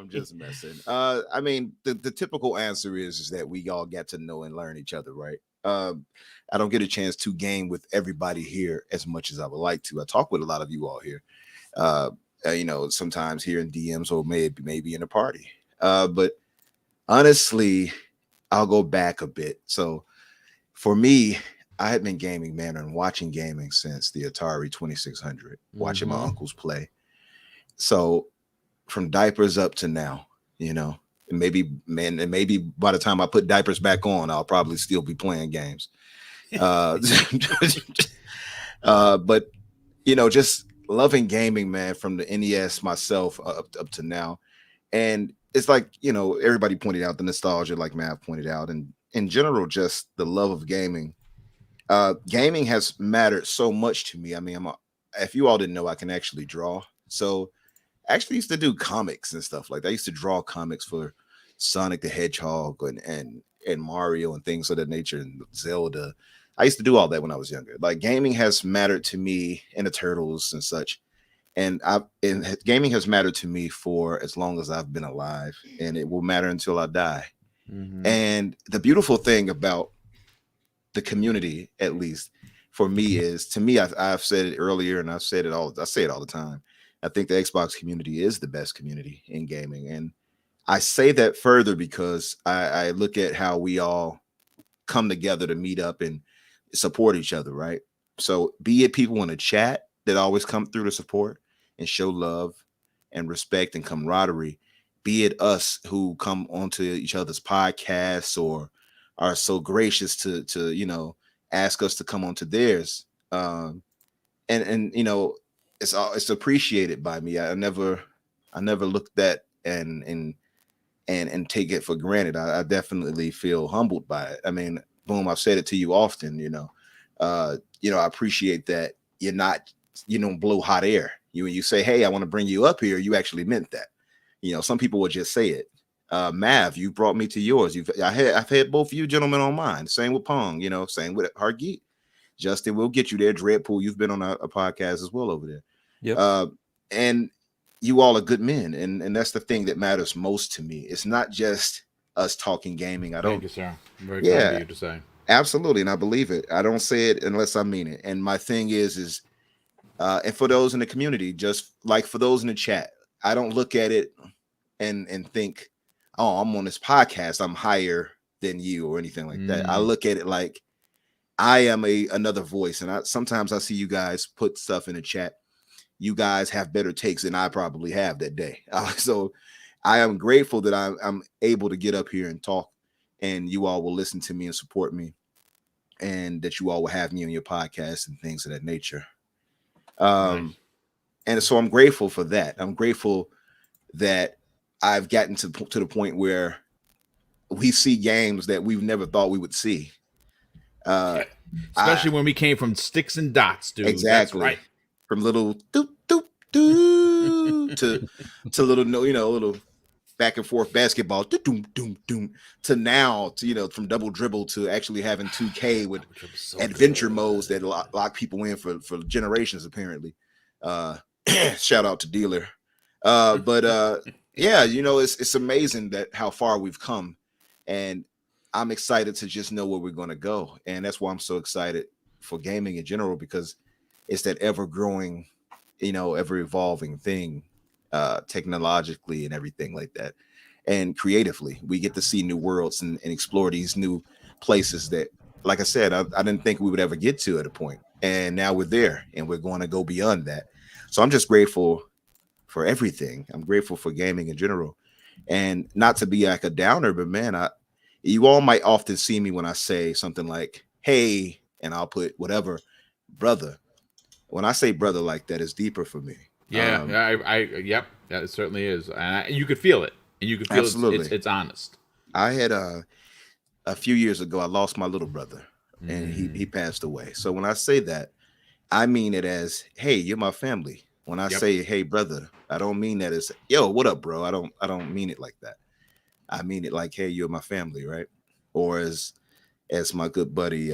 just messing. I mean, the typical answer is that we all get to know and learn each other, right? I don't get a chance to game with everybody here as much as I would like to. I talk with a lot of you all here, sometimes here in DMs or maybe in a party. But honestly, I'll go back a bit. So for me, I had been gaming, man, and watching gaming since the Atari 2600, watching my uncles play. So from diapers up to now, and maybe by the time I put diapers back on, I'll probably still be playing games. But just loving gaming, man, from the NES myself up to now. And it's like, everybody pointed out the nostalgia, like Mav pointed out, and in general, just the love of gaming. Gaming has mattered so much to me. I mean, if you all didn't know, I can actually draw. So I actually used to do comics and stuff like that. I used to draw comics for Sonic the Hedgehog and Mario and things of that nature, and Zelda. I used to do all that when I was younger. Like, gaming has mattered to me, and the Turtles and such. And gaming has mattered to me for as long as I've been alive, and it will matter until I die. And the beautiful thing about the community, at least for me, is, to me, I've said it earlier, and I say it all the time. I think the Xbox community is the best community in gaming, and I say that further because I look at how we all come together to meet up and support each other, right? So be it people in the chat that always come through to support and show love and respect and camaraderie, be it us who come onto each other's podcasts or are so gracious to ask us to come onto theirs. It's appreciated by me. I never looked at and take it for granted. I definitely feel humbled by it. I mean, Boom, I've said it to you often, I appreciate that you don't blow hot air. You say, hey, I want to bring you up here. You actually meant that. Some people would just say it. Mav, you brought me to yours. I've had both of you gentlemen on mine. Same with Pong, same with Hargeet. Justin, we'll get you there. Dreadpool, you've been on a podcast as well over there. Yep. And you all are good men, and that's the thing that matters most to me. It's not just us talking gaming. Thank you, sir. I'm very kind of you to say. Absolutely, and I believe it. I don't say it unless I mean it. And my thing is and for those in the community, just like for those in the chat, I don't look at it and think, oh, I'm on this podcast, I'm higher than you or anything like that. I look at it like I am another voice, and sometimes I see you guys put stuff in the chat. You guys have better takes than I probably have that day. So I am grateful that I'm able to get up here and talk, and you all will listen to me and support me, and that you all will have me on your podcast and things of that nature. Nice. And so I'm grateful for that. I'm grateful that I've gotten to the point where we see games that we've never thought we would see. Especially when we came from sticks and dots, dude. Exactly. That's right. From little doop doop doo to little little back and forth basketball doom doom doom to now to from double dribble to actually having 2K with adventure modes that lock people in for generations apparently. Shout out to Dealer. Yeah, it's amazing that how far we've come, and I'm excited to just know where we're going to go, and that's why I'm so excited for gaming in general, because it's that ever growing, ever evolving thing, technologically and everything like that. And creatively, we get to see new worlds and explore these new places that, like I said, I didn't think we would ever get to at a point. And now we're there, and we're going to go beyond that. So I'm just grateful for everything. I'm grateful for gaming in general. And not to be like a downer, but man, you all might often see me when I say something like, hey, and I'll put whatever, brother. When I say brother like that, it's deeper for me. Yeah, yep, yeah, it certainly is. And you could feel it. And you could feel it's honest. I had a few years ago, I lost my little brother, and he passed away. So when I say that, I mean it as, hey, you're my family. When I Yep. say, hey, brother, I don't mean that as, yo, what up, bro? I don't mean it like that. I mean it like, hey, you're my family, right? Or as my good buddy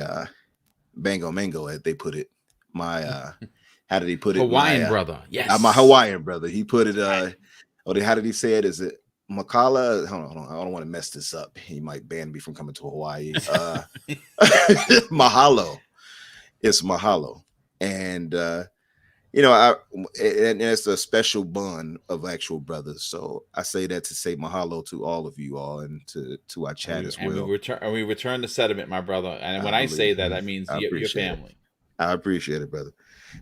Bango Mango, as they put it, my how did he put it? Hawaiian brother. Yes. My Hawaiian brother. He put it Right. how did he say it? Is it Makala? Hold on. I don't want to mess this up. He might ban me from coming to Hawaii. Mahalo. It's mahalo. And and it's a special bond of actual brothers. So I say that to say mahalo to all of you all and to our chat as well. And we return the sediment, my brother. And when I say that, that means your family. I appreciate it, brother.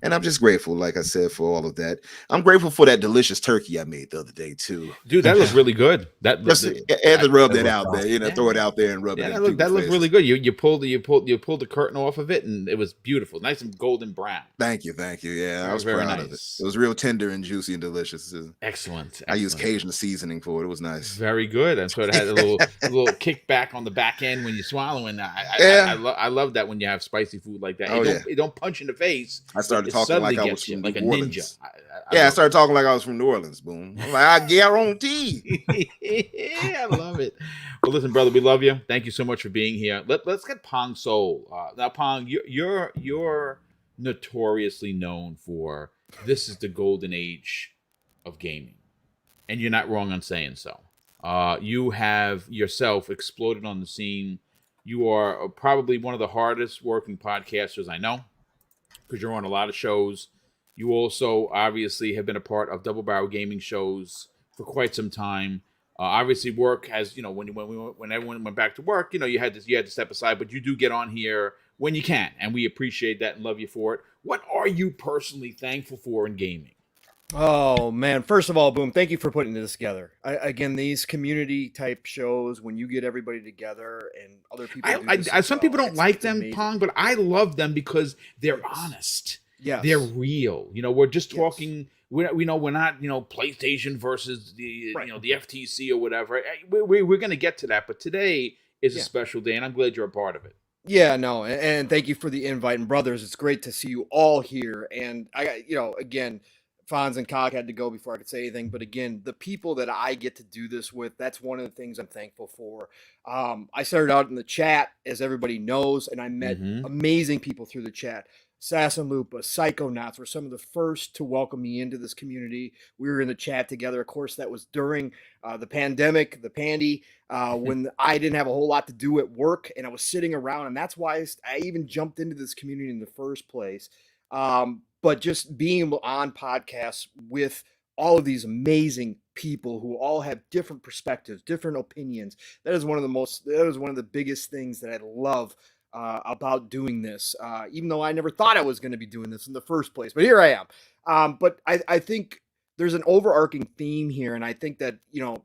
And I'm just grateful, like I said, for all of that. I'm grateful for that delicious turkey I made the other day too. Dude, that looked really good. Had to rub that out there, throw it out there and rub it. That looked really good. You pulled the curtain off of it, and it was beautiful, nice and golden brown. Thank you. Yeah, I was very proud nice. of it. It was real tender and juicy and delicious. Excellent. I used Cajun seasoning for it. It was nice. Very good. And so it had a little kickback on the back end when you're swallowing. I love that when you have spicy food like that. It don't punch in the face. I started talking like I was from like New a Orleans. ninja. I started talking like I was from New Orleans. Boom. I'm like, I guarantee. I love it. Well, listen, brother, we love you. Thank you so much for being here. Let's get Pong Soul. Now, Pong, you're notoriously known for this is the golden age of gaming, and you're not wrong on saying so. You have yourself exploded on the scene. You are probably one of the hardest working podcasters I know, because you're on a lot of shows. You also obviously have been a part of Double Barrel Gaming shows for quite some time. Obviously, work has, when everyone went back to work, you had to step aside, but you do get on here when you can, and we appreciate that and love you for it. What are you personally thankful for in gaming? Oh man! First of all, Boom, thank you for putting this together. Again, these community type shows, when you get everybody together and other people, some people don't like them, amazing. Pong, but I love them because they're honest. Yeah, they're real. We're just talking. We're not PlayStation versus the the FTC or whatever. We're going to get to that, but today is a special day, and I'm glad you're a part of it. Yeah, no, and thank you for the invite, and brothers, it's great to see you all here. And I got again. Fonz and Cog had to go before I could say anything. But again, the people that I get to do this with, that's one of the things I'm thankful for. I started out in the chat, as everybody knows, and I met amazing people through the chat. Sasson Lupa, Psychonauts were some of the first to welcome me into this community. We were in the chat together. Of course, that was during the pandemic, the pandy, when I didn't have a whole lot to do at work, and I was sitting around. And that's why I even jumped into this community in the first place. But just being on podcasts with all of these amazing people who all have different perspectives, different opinions, that is one of the biggest things that I love about doing this, even though I never thought I was going to be doing this in the first place, but here I am. But I think there's an overarching theme here. And I think that,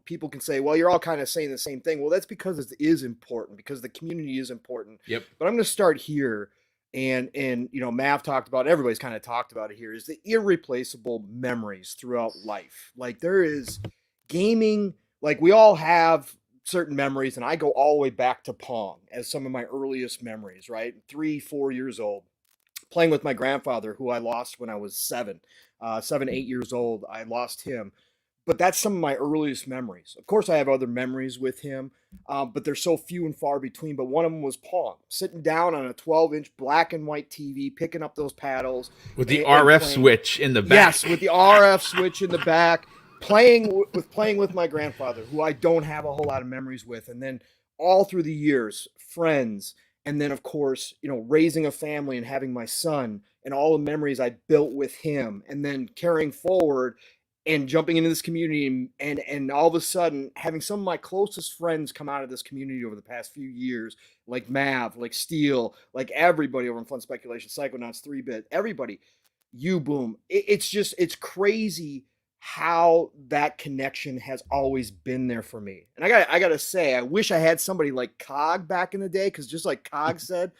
people can say, well, you're all kind of saying the same thing. Well, that's because it is important, because the community is important. Yep. But I'm going to start here. And Mav talked about, everybody's kind of talked about it here, is the irreplaceable memories throughout life. Like, there is gaming, like we all have certain memories, and I go all the way back to Pong as some of my earliest memories, right? 3-4 years old, playing with my grandfather, who I lost when I was 7, 8 years old. I lost him. But that's some of my earliest memories. Of course, I have other memories with him, but they're so few and far between. But one of them was Pong, sitting down on a 12-inch black and white TV, picking up those paddles. With the RF switch in the back. Yes, with the RF switch in the back, playing with my grandfather, who I don't have a whole lot of memories with. And then all through the years, friends. And then, of course, raising a family and having my son and all the memories I built with him. And then carrying forward and jumping into this community and all of a sudden having some of my closest friends come out of this community over the past few years, like Mav, like Steel, like everybody over in Fun Speculation, Psychonauts, 3-Bit, everybody, you Boom. It's crazy how that connection has always been there for me. And I gotta say, I wish I had somebody like Cog back in the day, because just like Cog said,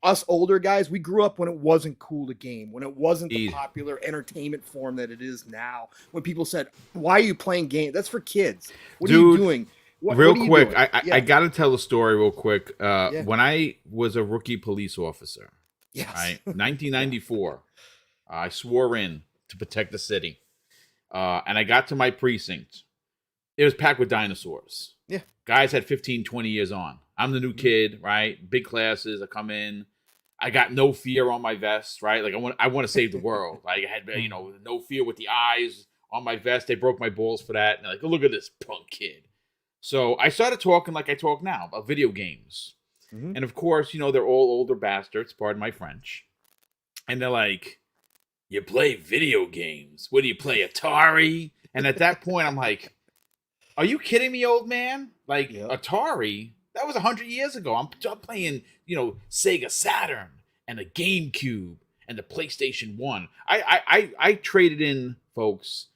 us older guys, we grew up when it wasn't cool to game, when it wasn't the popular entertainment form that it is now. When people said, why are you playing games? That's for kids. What are you doing? Real what are you quick, doing? I got to tell a story real quick. Yeah. When I was a rookie police officer, Yes. right, 1994, I swore in to protect the city, and I got to my precinct. It was packed with dinosaurs. Yeah. Guys had 15, 20 years on. I'm the new kid, right? Big classes. I come in. I got no fear on my vest, right? Like I want to save the world. Like I had, no fear with the eyes on my vest. They broke my balls for that. And they're like, oh, look at this punk kid. So I started talking like I talk now about video games. Mhm. And of course, they're all older bastards, pardon my French. And they're like, you play video games? What do you play, Atari? And at that point, I'm like, are you kidding me, old man? Like, Atari? That was 100 years ago. I'm playing, Sega Saturn and the GameCube and the PlayStation 1. I traded in, folks,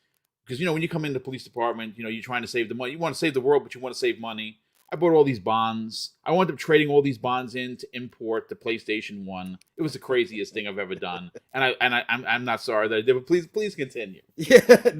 because, when you come in the police department, you're trying to save the money. You want to save the world, but you want to save money. I bought all these bonds. I wound up trading all these bonds in to import the PlayStation 1. It was the craziest thing I've ever done. And I'm not sorry that I did, but please continue. Yeah,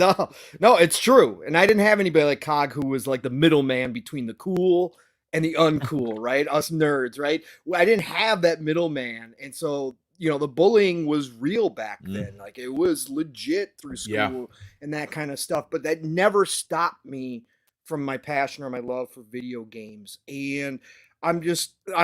no, it's true. And I didn't have anybody like Cog who was like the middleman between the cool and the uncool, right? Us nerds, right? I didn't have that middleman. And so, the bullying was real back then. Like it was legit through school and that kind of stuff. But that never stopped me from my passion or my love for video games. And I'm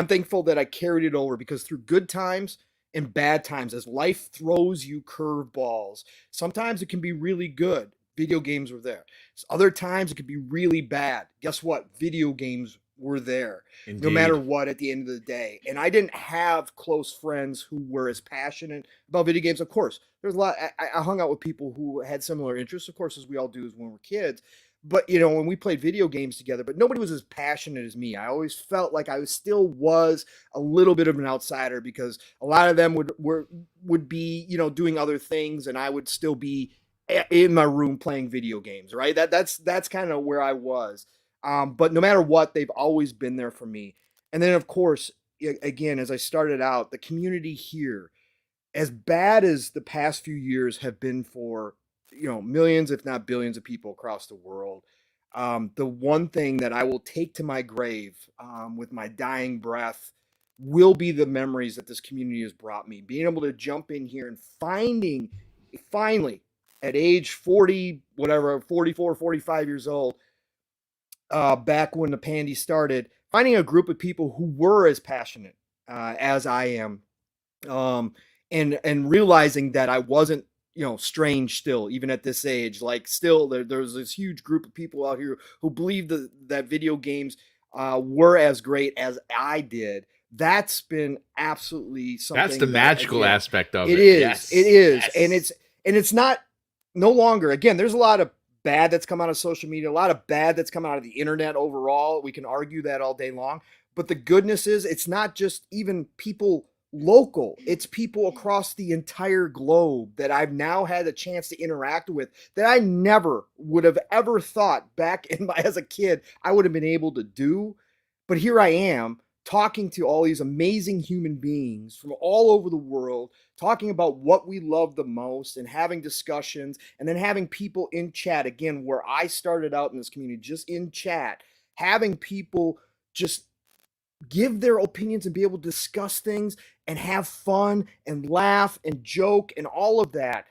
thankful that I carried it over, because through good times and bad times, as life throws you curveballs, sometimes it can be really good. Video games were there. Other times it could be really bad. Guess what? Video games were there. Indeed. No matter what, at the end of the day. And I didn't have close friends who were as passionate about video games. Of course, there's a lot. I hung out with people who had similar interests, of course, as we all do when we're kids. But, when we played video games together, but nobody was as passionate as me. I always felt like I still was a little bit of an outsider, because a lot of them would be, doing other things, and I would still be in my room playing video games, right? That's kind of where I was. But no matter what, they've always been there for me. And then, of course, again, as I started out, the community here, as bad as the past few years have been for millions, if not billions of people across the world. The one thing that I will take to my grave with my dying breath will be the memories that this community has brought me. Being able to jump in here and finally, at age 40, whatever, 44, 45 years old, back when the Pandy started, finding a group of people who were as passionate as I am, and realizing that I wasn't strange still, even at this age. Like still there's this huge group of people out here who believe that video games were as great as I did. That's been absolutely something. That's the magical aspect of it. It is. Yes. It is. Yes. And it's not no longer, again, there's a lot of bad that's come out of social media, a lot of bad that's come out of the internet overall. We can argue that all day long. But the goodness is, it's not just even people local, it's people across the entire globe that I've now had a chance to interact with that I never would have ever thought back as a kid I would have been able to do. But here I am talking to all these amazing human beings from all over the world, talking about what we love the most and having discussions, and then having people in chat, again, where I started out in this community, just in chat, having people just give their opinions and be able to discuss things and have fun and laugh and joke and all of that.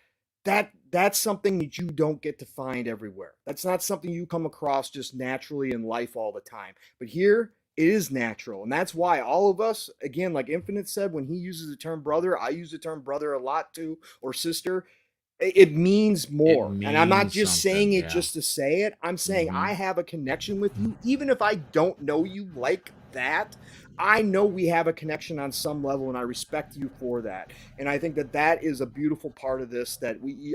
That's something that you don't get to find everywhere. That's not something you come across just naturally in life all the time. But here, it is natural. And that's why all of us, again, like Infinite said, when he uses the term brother, I use the term brother a lot too, or sister. It means more. And I'm not just saying it just to say it. I'm saying I have a connection with you. Even if I don't know you like that, I know we have a connection on some level, and I respect you for that. And I think that is a beautiful part of this that you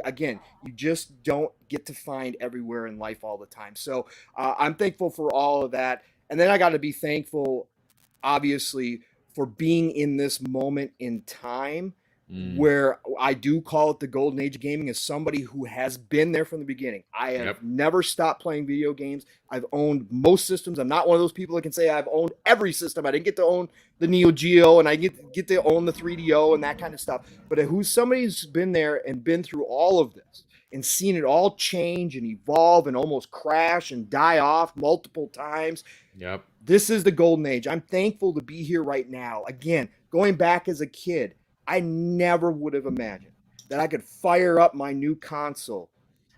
just don't get to find everywhere in life all the time. So I'm thankful for all of that. And then I got to be thankful, obviously, for being in this moment in time where I do call it the golden age of gaming, as somebody who has been there from the beginning. I have never stopped playing video games. I've owned most systems. I'm not one of those people that can say I've owned every system. I didn't get to own the Neo Geo, and I get to own the 3DO and that kind of stuff. But who's somebody who's been there and been through all of this. and seen it all change and evolve and almost crash and die off multiple times. Yep. This is the golden age. I'm thankful to be here right now. Again, going back as a kid, I never would have imagined that I could fire up my new console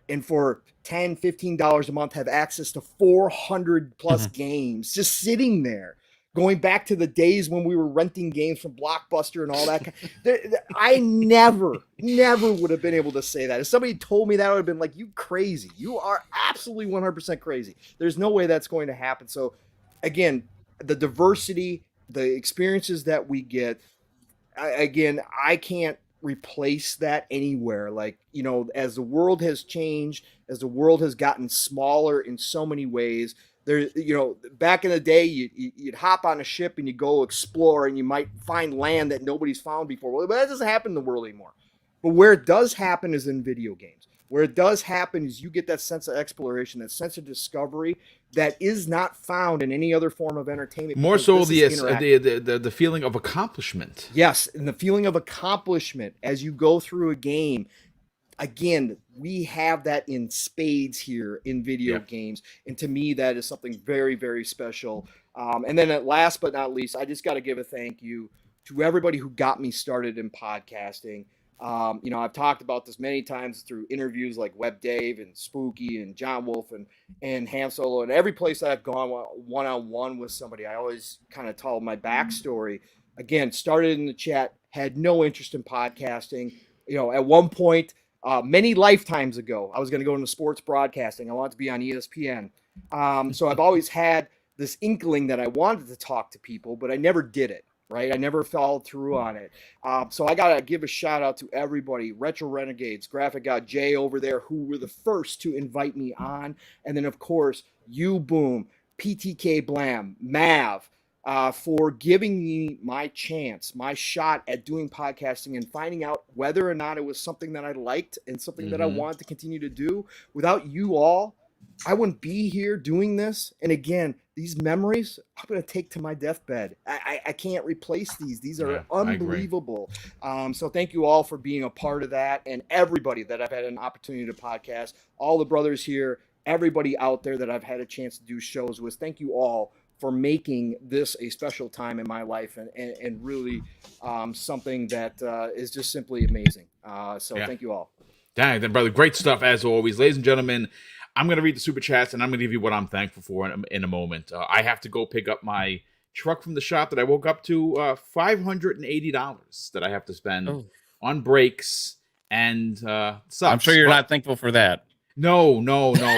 and for $10, $15 a month have access to 400 plus games just sitting there. Going back to the days when we were renting games from Blockbuster and all that. I never would have been able to say that. If somebody told me that, I would have been like, you crazy. You are absolutely 100% crazy. There's no way that's going to happen. So again, the diversity, the experiences that we get, I can't replace that anywhere. Like, you know, as the world has changed, as the world has gotten smaller in so many ways, there, you know, back in the day, you'd hop on a ship and you go explore and you might find land that nobody's found before. Well, that doesn't happen in the world anymore. But where it does happen is in video games. Where it does happen is you get that sense of exploration, that sense of discovery that is not found in any other form of entertainment. More so the feeling of accomplishment. Yes, and the feeling of accomplishment as you go through a game. Again, we have that in spades here in video games. And to me, that is something very, very special. And then last but not least, I just got to give a thank you to everybody who got me started in podcasting. You know, I've talked about this many times through interviews like Web Dave and Spooky and John Wolf and Ham Solo, and every place that I've gone one-on-one with somebody, I always kind of tell my backstory. Again, started in the chat, had no interest in podcasting. You know, at one point, many lifetimes ago, I was going to go into sports broadcasting. I wanted to be on ESPN. So I've always had this inkling that I wanted to talk to people, but I never did it. Right, I never followed through on it. So I gotta give a shout out to everybody: Retro Renegades, Graphic God, Jay over there, who were the first to invite me on, and then of course you, Boom, PTK Blam, Mav, for giving me my chance, my shot at doing podcasting and finding out whether or not it was something that I liked and something that I wanted to continue to do. Without you all, I wouldn't be here doing this. And again, these memories I'm going to take to my deathbed. I can't replace these. These are unbelievable. So thank you all for being a part of that, and everybody that I've had an opportunity to podcast, all the brothers here, everybody out there that I've had a chance to do shows with. Thank you all for making this a special time in my life and really something that is just simply amazing. Thank you all. Dang, then, brother, great stuff as always. Ladies and gentlemen, I'm going to read the super chats, and I'm going to give you what I'm thankful for in a moment. I have to go pick up my truck from the shop that I woke up to, $580 that I have to spend on brakes and sucks. I'm sure you're not thankful for that. No.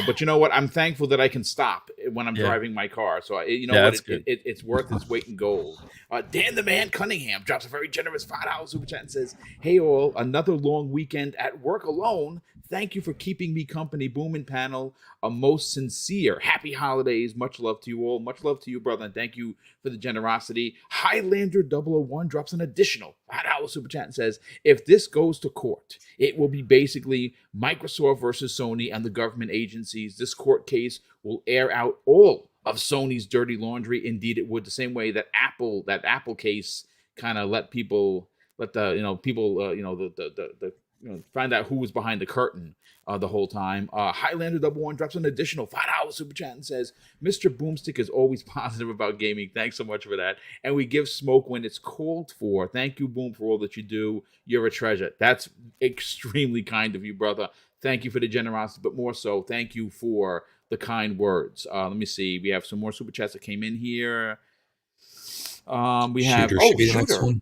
But you know what? I'm thankful that I can stop when I'm driving my car. So, it's worth its weight in gold. Dan the Man Cunningham drops a very generous $5 super chat and says, "Hey all, another long weekend at work alone. Thank you for keeping me company, Boom and Panel. A most sincere happy holidays. Much love to you all. Much love to you, brother. And thank you for the generosity." Highlander 001 drops an additional $5 super chat and says, "If this goes to court, it will be basically Microsoft versus Sony and the government agencies. This court case will air out all of Sony's dirty laundry. Indeed, it would. The same way that Apple case kind of let find out who was behind the curtain the whole time." Highlander 001 drops an additional $5 super chat and says, "Mr. Boomstick is always positive about gaming. Thanks so much for that. And we give smoke when it's called for. Thank you, Boom, for all that you do. You're a treasure." That's extremely kind of you, brother. Thank you for the generosity, but more so, thank you for the kind words. Let me see. We have some more super chats that came in here. We have Shooter.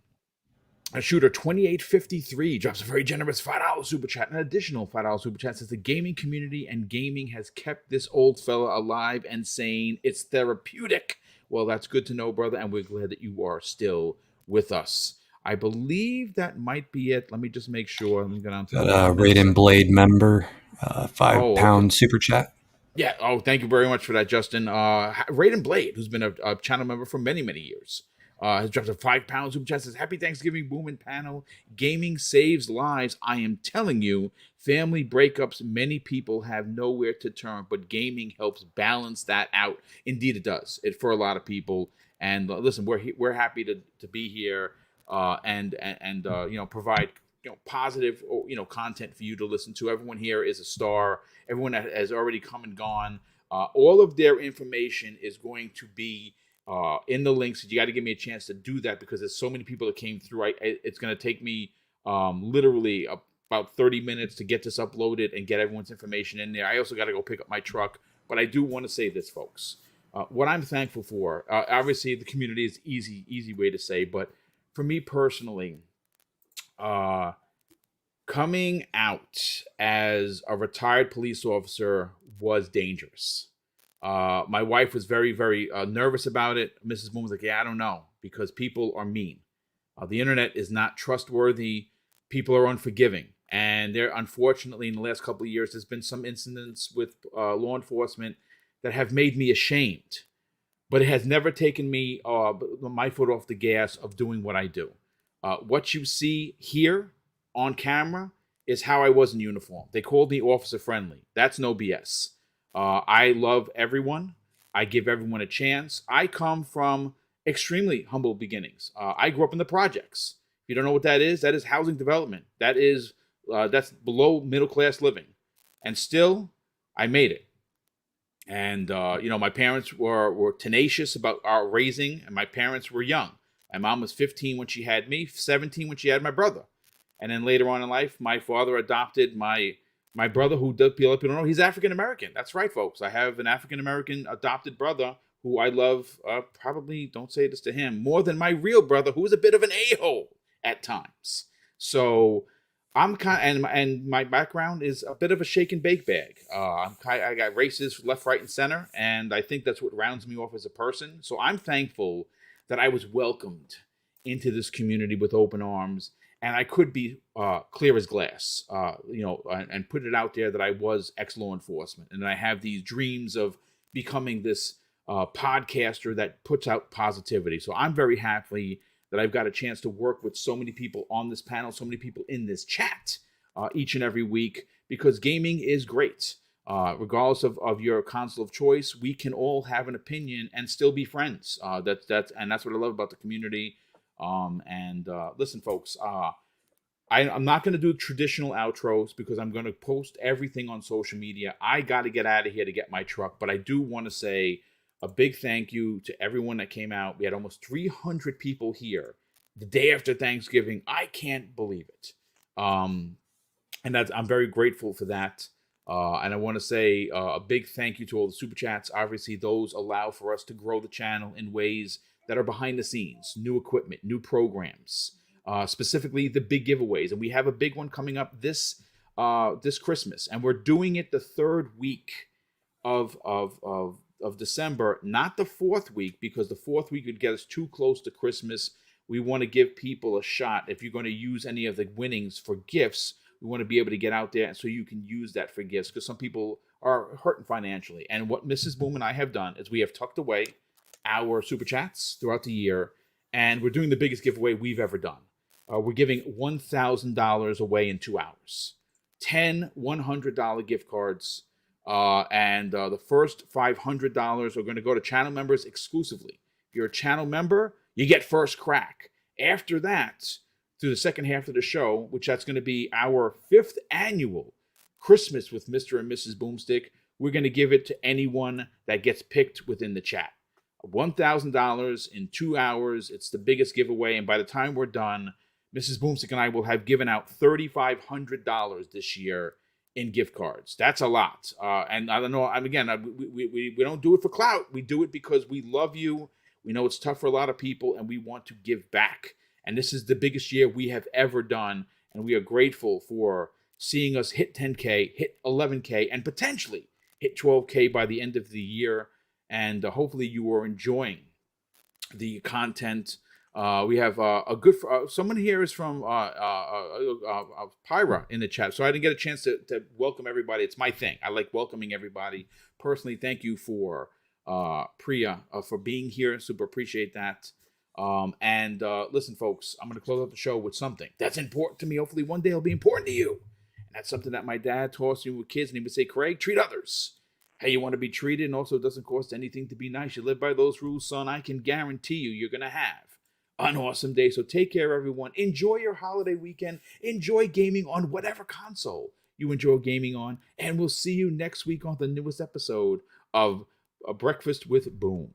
A Shooter 2853 drops a very generous $5 super chat. An additional $5 super chat says, "The gaming community and gaming has kept this old fella alive and sane. It's therapeutic." Well, that's good to know, brother, and we're glad that you are still with us. I believe that might be it. Let me just make sure. Let me go down to Raiden Blade member, £5 super chat. Yeah. Oh, thank you very much for that, Justin. Raiden Blade, who's been a channel member for many, many years. Has dropped a £5 super chat. Says, "Happy Thanksgiving, Boom and Panel. Gaming saves lives. I am telling you, family breakups, many people have nowhere to turn, but gaming helps balance that out." Indeed, it does. It for a lot of people. And listen, we're happy to be here and provide positive content for you to listen to. Everyone here is a star. Everyone that has already come and gone. All of their information is going to be in the links. You got to give me a chance to do that because there's so many people that came through. It's going to take me literally about 30 minutes to get this uploaded and get everyone's information in there. I also got to go pick up my truck. But I do want to say this, folks. What I'm thankful for, obviously the community is easy way to say, but for me personally, coming out as a retired police officer was dangerous. My wife was very, very nervous about it. Mrs. Boom was like, yeah, I don't know, because people are mean. The internet is not trustworthy. People are unforgiving. And there, unfortunately, in the last couple of years, there's been some incidents with law enforcement that have made me ashamed. But it has never taken me my foot off the gas of doing what I do. What you see here on camera is how I was in uniform. They called me officer friendly. That's no BS. I love everyone. I give everyone a chance. I come from extremely humble beginnings. I grew up in the projects. If you don't know what that is housing development. That's below middle class living. And still, I made it. And, my parents were tenacious about our raising, and my parents were young. My mom was 15 when she had me, 17 when she had my brother. And then later on in life, my father adopted my brother, who people don't know, he's African-American. That's right, folks. I have an African-American adopted brother who I love, probably, don't say this to him, more than my real brother, who is a bit of an a-hole at times. So I'm and my background is a bit of a shake and bake bag. I got races left, right, and center, and I think that's what rounds me off as a person. So I'm thankful that I was welcomed into this community with open arms, and I could be clear as glass, and put it out there that I was ex-law enforcement, and I have these dreams of becoming this podcaster that puts out positivity. So I'm very happy that I've got a chance to work with so many people on this panel, so many people in this chat each and every week, because gaming is great. Regardless of your console of choice, we can all have an opinion and still be friends. That's what I love about the community. Listen, folks, I'm not going to do traditional outros because I'm going to post everything on social media. I got to get out of here to get my truck, but I do want to say a big thank you to everyone that came out. We had almost 300 people here the day after Thanksgiving. I can't believe it. I'm very grateful for that. And I want to say a big thank you to all the super chats. Obviously, those allow for us to grow the channel in ways that are behind the scenes, new equipment, new programs, specifically the big giveaways. And we have a big one coming up this Christmas, and we're doing it the third week of December, not the fourth week, because the fourth week would get us too close to Christmas. We want to give people a shot. If you're going to use any of the winnings for gifts, we want to be able to get out there so you can use that for gifts, because some people are hurting financially. And what Mrs. Boom and I have done is we have tucked away our super chats throughout the year, and we're doing the biggest giveaway we've ever done. We're giving $1,000 away in 2 hours. 10 $100 gift cards. And the first $500 are going to go to channel members exclusively. If you're a channel member, you get first crack. After that, through the second half of the show, which that's going to be our 5th annual Christmas with Mr. and Mrs. BoomStick, we're going to give it to anyone that gets picked within the chat. $1,000 in 2 hours. It's the biggest giveaway. And by the time we're done, Mrs. BoomStick and I will have given out $3,500 this year in gift cards. That's a lot. And I don't know, we don't do it for clout. We do it because we love you. We know it's tough for a lot of people, and we want to give back. And this is the biggest year we have ever done. And we are grateful for seeing us hit 10K, hit 11K, and potentially hit 12K by the end of the year. And hopefully you are enjoying the content. We have a good someone here is from Pyra in the chat, so I didn't get a chance to welcome everybody. It's my thing. I like welcoming everybody personally. Thank you for Priya for being here. Super appreciate that. Listen, folks, I'm going to close out the show with something that's important to me. Hopefully one day it'll be important to you. And that's something that my dad taught me with kids, and he would say, Craig, treat others how you want to be treated, and also it doesn't cost anything to be nice. You live by those rules, son. I can guarantee you're going to have an awesome day. So take care, everyone. Enjoy your holiday weekend. Enjoy gaming on whatever console you enjoy gaming on. And we'll see you next week on the newest episode of Breakfast with Boom.